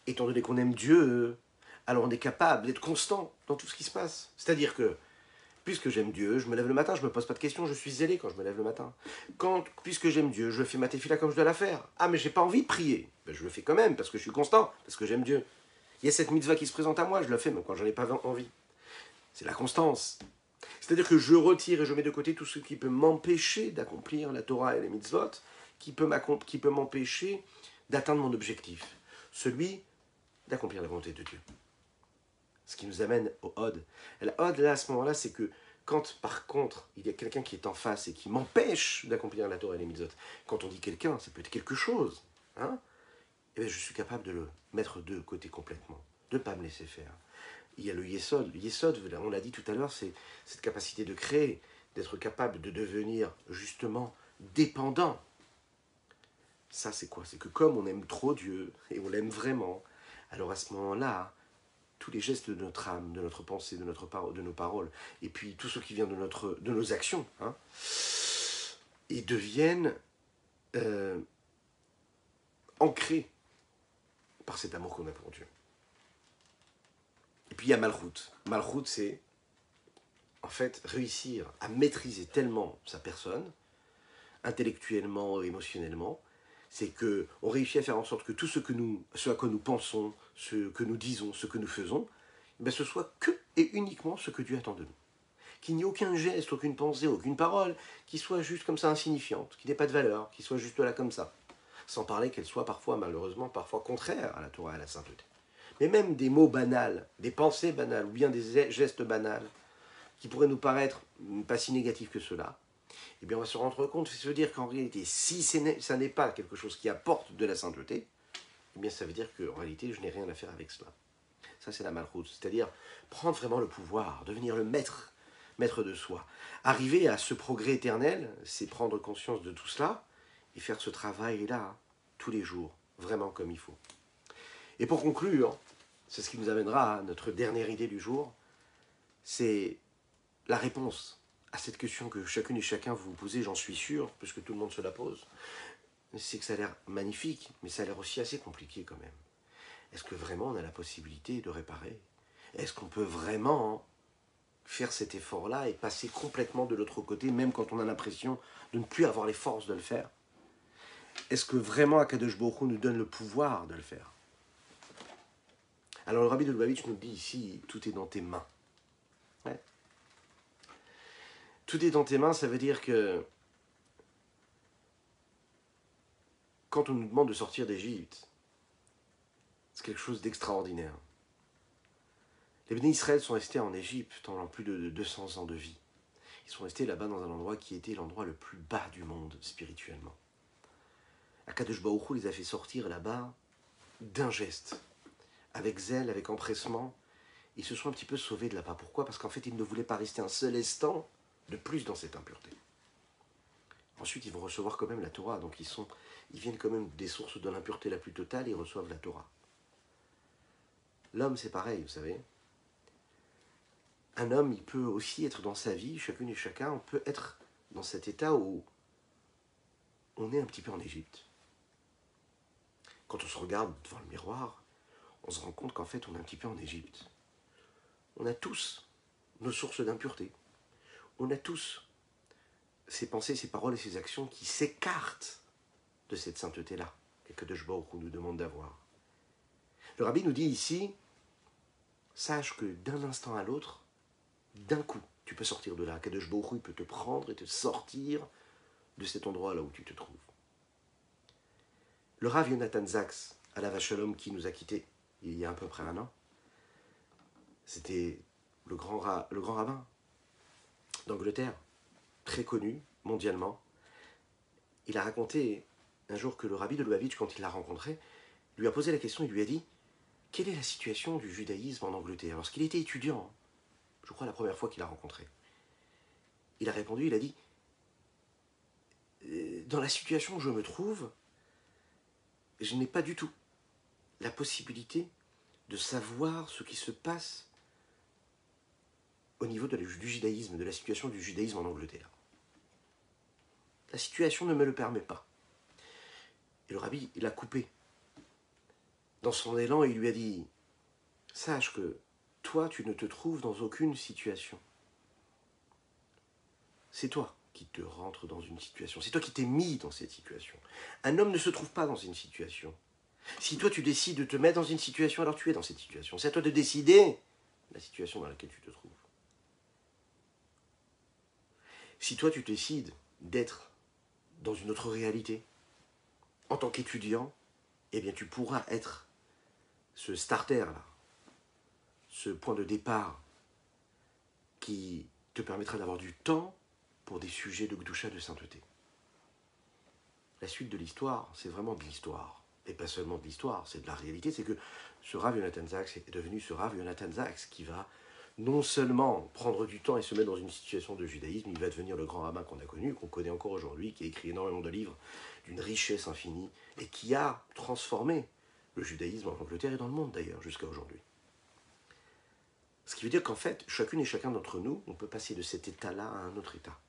étant donné qu'on aime Dieu, alors on est capable d'être constant dans tout ce qui se passe. C'est-à-dire que, puisque j'aime Dieu, je me lève le matin, je ne me pose pas de questions, je suis zélé quand je me lève le matin. Puisque j'aime Dieu, je fais ma tefila comme je dois la faire. Ah, mais j'ai pas envie de prier. Ben, je le fais quand même, parce que je suis constant, parce que j'aime Dieu. Il y a cette mitzvah qui se présente à moi, je la fais même quand j'en ai pas envie. C'est la constance. C'est-à-dire que je retire et je mets de côté tout ce qui peut m'empêcher d'accomplir la Torah et les mitzvot, qui peut m'empêcher d'atteindre mon objectif, celui d'accomplir la volonté de Dieu. Ce qui nous amène au Hod. Et la Hod, là, à ce moment-là, c'est que quand, par contre, il y a quelqu'un qui est en face et qui m'empêche d'accomplir la Torah et les mitzvot, quand on dit quelqu'un, ça peut être quelque chose, hein, et bien je suis capable de le mettre de côté complètement, de ne pas me laisser faire. Il y a le Yesod. Le Yesod, on l'a dit tout à l'heure, c'est cette capacité de créer, d'être capable de devenir justement dépendant. Ça, c'est quoi? C'est que comme on aime trop Dieu, et on l'aime vraiment, alors à ce moment-là, tous les gestes de notre âme, de notre pensée, de nos paroles, et puis tout ce qui vient de nos actions, hein, ils deviennent ancrés par cet amour qu'on a pour Dieu. Et puis il y a Malchut. Malchut, c'est en fait réussir à maîtriser tellement sa personne, intellectuellement, émotionnellement, c'est qu'on réussit à faire en sorte que tout ce à quoi nous pensons, ce que nous disons, ce que nous faisons, ben ce soit que et uniquement ce que Dieu attend de nous. Qu'il n'y ait aucun geste, aucune pensée, aucune parole qui soit juste comme ça insignifiante, qui n'ait pas de valeur, qui soit juste là comme ça. Sans parler qu'elle soit parfois, malheureusement, parfois contraire à la Torah et à la sainteté. Mais même des mots banals, des pensées banales, ou bien des gestes banals, qui pourraient nous paraître pas si négatifs que cela, eh bien on va se rendre compte, c'est se dire qu'en réalité, si ça n'est pas quelque chose qui apporte de la sainteté, eh bien ça veut dire qu'en réalité, je n'ai rien à faire avec cela. Ça, c'est la malchut, c'est-à-dire prendre vraiment le pouvoir, devenir le maître de soi. Arriver à ce progrès éternel, c'est prendre conscience de tout cela et faire ce travail-là tous les jours, vraiment comme il faut. Et pour conclure, c'est ce qui nous amènera à notre dernière idée du jour, c'est la réponse à cette question que chacune et chacun vous posez, j'en suis sûr, puisque tout le monde se la pose. C'est que ça a l'air magnifique, mais ça a l'air aussi assez compliqué quand même. Est-ce que vraiment on a la possibilité de réparer? Est-ce qu'on peut vraiment faire cet effort-là et passer complètement de l'autre côté, même quand on a l'impression de ne plus avoir les forces de le faire? Est-ce que vraiment Akadosh Baruch Hu nous donne le pouvoir de le faire? Alors le Rabbi de Lubavitch nous dit ici, tout est dans tes mains. Ouais. Tout est dans tes mains, ça veut dire que quand on nous demande de sortir d'Égypte, c'est quelque chose d'extraordinaire. Les Béné Israël sont restés en Égypte pendant plus de 200 ans de vie. Ils sont restés là-bas dans un endroit qui était l'endroit le plus bas du monde spirituellement. Akadosh Baruch Hu les a fait sortir là-bas d'un geste, avec zèle, avec empressement. Ils se sont un petit peu sauvés de là-bas. Pourquoi? Parce qu'en fait, ils ne voulaient pas rester un seul instant de plus dans cette impureté. Ensuite, ils vont recevoir quand même la Torah. Donc, ils viennent quand même des sources de l'impureté la plus totale et ils reçoivent la Torah. L'homme, c'est pareil, vous savez. Un homme, il peut aussi être dans sa vie, chacune et chacun, on peut être dans cet état où on est un petit peu en Égypte. Quand on se regarde devant le miroir, on se rend compte qu'en fait, on est un petit peu en Égypte. On a tous nos sources d'impureté. On a tous ces pensées, ces paroles et ces actions qui s'écartent de cette sainteté-là, que Kadosh Baruch Hu nous demande d'avoir. Le Rabbi nous dit ici, sache que d'un instant à l'autre, d'un coup, tu peux sortir de là. Kadosh Baruch Hu peut te prendre et te sortir de cet endroit-là où tu te trouves. Le Rav Yonatan Zaks, à la Vachalom, qui nous a quittés il y a à peu près un an, c'était le grand rabbin d'Angleterre, très connu mondialement. Il a raconté un jour que le Rabbi de Lubavitch, quand il l'a rencontré, lui a posé la question, il lui a dit « Quelle est la situation du judaïsme en Angleterre ?» Lorsqu'il était étudiant, je crois la première fois qu'il l'a rencontré. Il a répondu, il a dit « Dans la situation où je me trouve, je n'ai pas du tout la possibilité de savoir ce qui se passe au niveau du judaïsme, de la situation du judaïsme en Angleterre. La situation ne me le permet pas. » Et le Rabbi, il a coupé. Dans son élan, il lui a dit « Sache que toi, tu ne te trouves dans aucune situation. C'est toi qui te rentres dans une situation. C'est toi qui t'es mis dans cette situation. Un homme ne se trouve pas dans une situation. Si toi, tu décides de te mettre dans une situation, alors tu es dans cette situation. C'est à toi de décider la situation dans laquelle tu te trouves. Si toi, tu décides d'être dans une autre réalité, en tant qu'étudiant, eh bien, tu pourras être ce starter-là, ce point de départ qui te permettra d'avoir du temps pour des sujets de Gdusha, de sainteté. La suite de l'histoire, c'est vraiment de l'histoire. Et pas seulement de l'histoire, c'est de la réalité. C'est que ce Rav Yonatan Zaks est devenu ce Rav Yonatan Zaks qui va non seulement prendre du temps et se mettre dans une situation de judaïsme, il va devenir le grand rabbin qu'on a connu, qu'on connaît encore aujourd'hui, qui a écrit énormément de livres d'une richesse infinie et qui a transformé le judaïsme en Angleterre et dans le monde d'ailleurs, jusqu'à aujourd'hui. Ce qui veut dire qu'en fait, chacune et chacun d'entre nous, on peut passer de cet état-là à un autre état.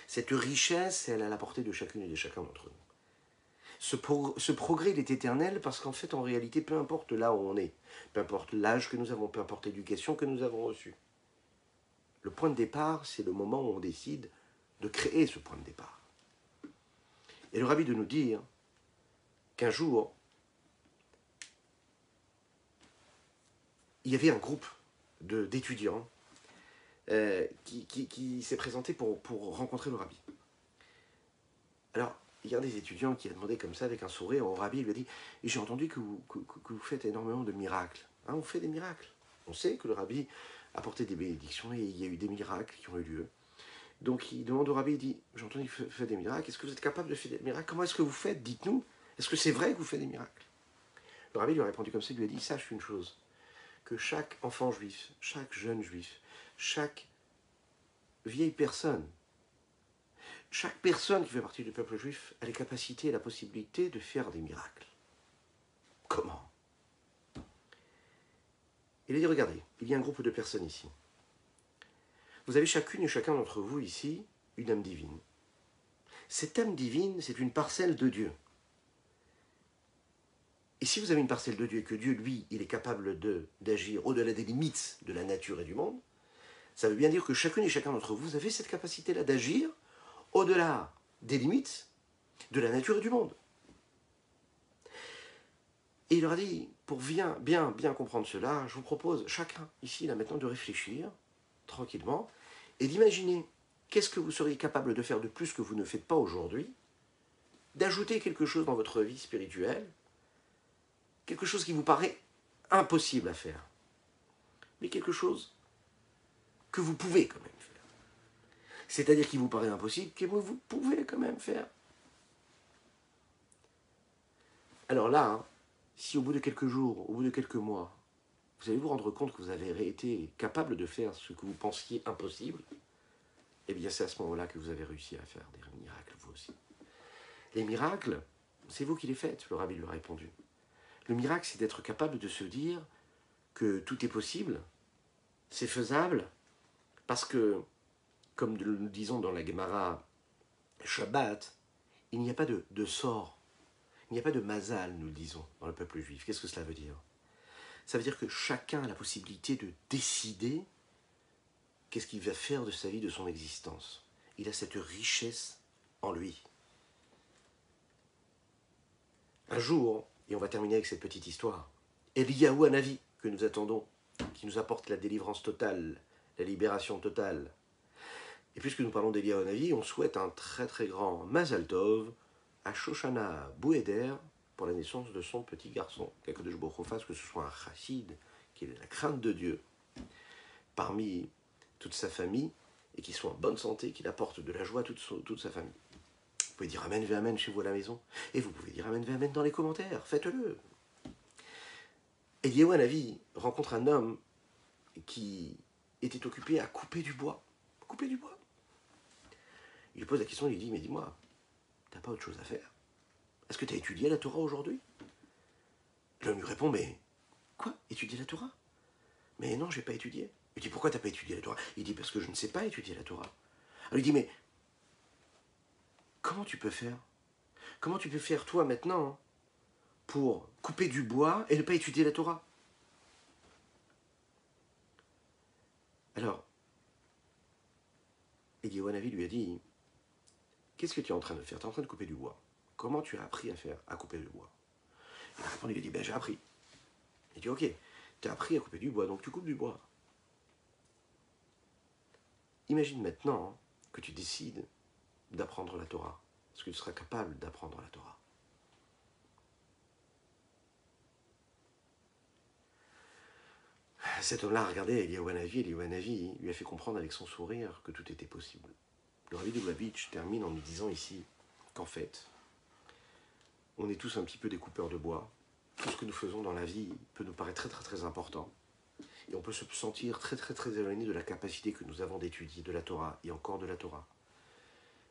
Cette richesse, elle est à la portée de chacune et de chacun d'entre nous. Ce progrès, il est éternel parce qu'en fait, en réalité, peu importe là où on est, peu importe l'âge que nous avons, peu importe l'éducation que nous avons reçue, le point de départ, c'est le moment où on décide de créer ce point de départ. Et le rabbi de nous dire qu'un jour, il y avait un groupe d'étudiants qui s'est présenté pour rencontrer le rabbi. Alors, il y a un des étudiants qui a demandé comme ça, avec un sourire, au rabbi, il lui a dit « J'ai entendu que vous faites énormément de miracles. Hein, on fait des miracles. On sait que le rabbi a porté des bénédictions et il y a eu des miracles qui ont eu lieu. Donc, il demande au rabbi, il dit « J'ai entendu que vous faites des miracles. Est-ce que vous êtes capable de faire des miracles? Comment est-ce que vous faites? Dites-nous. Est-ce que c'est vrai que vous faites des miracles ?» Le rabbi lui a répondu comme ça, il lui a dit « Sache une chose, que chaque enfant juif, chaque jeune juif, chaque vieille personne, chaque personne qui fait partie du peuple juif a les capacités et la possibilité de faire des miracles. » Comment? Il a dit, regardez, il y a un groupe de personnes ici. Vous avez chacune et chacun d'entre vous ici une âme divine. Cette âme divine, c'est une parcelle de Dieu. Et si vous avez une parcelle de Dieu et que Dieu, lui, il est capable d'agir au-delà des limites de la nature et du monde, ça veut bien dire que chacune et chacun d'entre vous avez cette capacité-là d'agir au-delà des limites de la nature et du monde. Et il leur a dit, pour bien comprendre cela, je vous propose chacun ici, là maintenant, de réfléchir tranquillement et d'imaginer qu'est-ce que vous seriez capable de faire de plus que vous ne faites pas aujourd'hui, d'ajouter quelque chose dans votre vie spirituelle, quelque chose qui vous paraît impossible à faire, mais quelque chose que vous pouvez quand même faire. C'est-à-dire qui vous paraît impossible, que vous pouvez quand même faire. Alors là, hein, si au bout de quelques jours, au bout de quelques mois, vous allez vous rendre compte que vous avez été capable de faire ce que vous pensiez impossible, eh bien c'est à ce moment-là que vous avez réussi à faire des miracles, vous aussi. Les miracles, c'est vous qui les faites, le rabbi lui a répondu. Le miracle, c'est d'être capable de se dire que tout est possible, c'est faisable, parce que, comme nous disons dans la Gemara Shabbat, il n'y a pas de sort, il n'y a pas de mazal, nous le disons, dans le peuple juif. Qu'est-ce que cela veut dire? Ça veut dire que chacun a la possibilité de décider qu'est-ce qu'il va faire de sa vie, de son existence. Il a cette richesse en lui. Un jour, et on va terminer avec cette petite histoire, Eliyahu Hanavi, que nous attendons, qui nous apporte la délivrance totale, la libération totale. Et puisque nous parlons d'Eliyahu Hanavi, on souhaite un très très grand Mazal Tov à Shoshana Bouéder pour la naissance de son petit garçon. Qu'Akadosh Baruch Hu fasse que ce soit un chassid, qui ait la crainte de Dieu parmi toute sa famille, et qu'il soit en bonne santé, qu'il apporte de la joie à toute sa famille. Vous pouvez dire Amen, ve Amen chez vous à la maison, et vous pouvez dire Amen, ve Amen dans les commentaires, faites-le. Eliyahu Hanavi rencontre un homme qui était occupé à couper du bois. Couper du bois. Il lui pose la question, il lui dit, mais dis-moi, t'as pas autre chose à faire? Est-ce que tu as étudié la Torah aujourd'hui? L'homme lui répond, mais quoi? Étudier la Torah? Mais non, j'ai pas étudié. Il dit, pourquoi t'as pas étudié la Torah? Il dit, parce que je ne sais pas étudier la Torah. Alors il dit, mais comment tu peux faire? Comment tu peux faire toi maintenant pour couper du bois et ne pas étudier la Torah? Alors, Eliyahu Hanavi lui a dit, qu'est-ce que tu es en train de faire? Tu es en train de couper du bois. Comment tu as appris à couper du bois? Il a répondu, il a dit, ben j'ai appris. Il dit, ok, tu as appris à couper du bois, donc tu coupes du bois. Imagine maintenant que tu décides d'apprendre la Torah. Est-ce que tu seras capable d'apprendre la Torah? Cet homme-là a regardé Eliyahu Hanavi lui a fait comprendre avec son sourire que tout était possible. Le rabbi de Lubavitch termine en nous disant ici qu'en fait, on est tous un petit peu des coupeurs de bois. Tout ce que nous faisons dans la vie peut nous paraître très très très important. Et on peut se sentir très très très éloigné de la capacité que nous avons d'étudier de la Torah et encore de la Torah.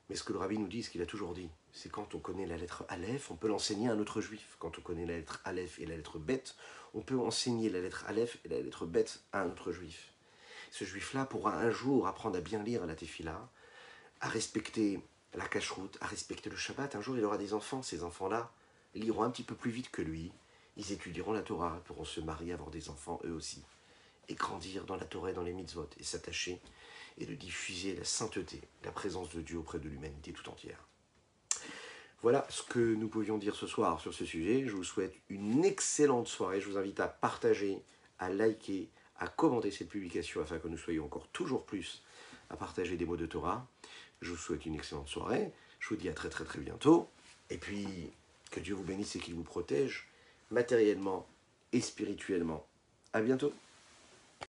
Mais ce que le rabbi nous dit, ce qu'il a toujours dit, c'est quand on connaît la lettre Aleph, on peut l'enseigner à un autre juif. Quand on connaît la lettre Aleph et la lettre Bet, on peut enseigner la lettre Aleph et la lettre Bet à un autre juif. Ce juif-là pourra un jour apprendre à bien lire la Tefila, à respecter la cacheroute, à respecter le Shabbat. Un jour, il aura des enfants. Ces enfants-là liront un petit peu plus vite que lui. Ils étudieront la Torah, pourront se marier, avoir des enfants eux aussi. Et grandir dans la Torah et dans les mitzvot. Et s'attacher et de diffuser la sainteté, la présence de Dieu auprès de l'humanité tout entière. Voilà ce que nous pouvions dire ce soir sur ce sujet. Je vous souhaite une excellente soirée. Je vous invite à partager, à liker, à commenter cette publication afin que nous soyons encore toujours plus à partager des mots de Torah. Je vous souhaite une excellente soirée. Je vous dis à très très très bientôt. Et puis, que Dieu vous bénisse et qu'il vous protège matériellement et spirituellement. À bientôt.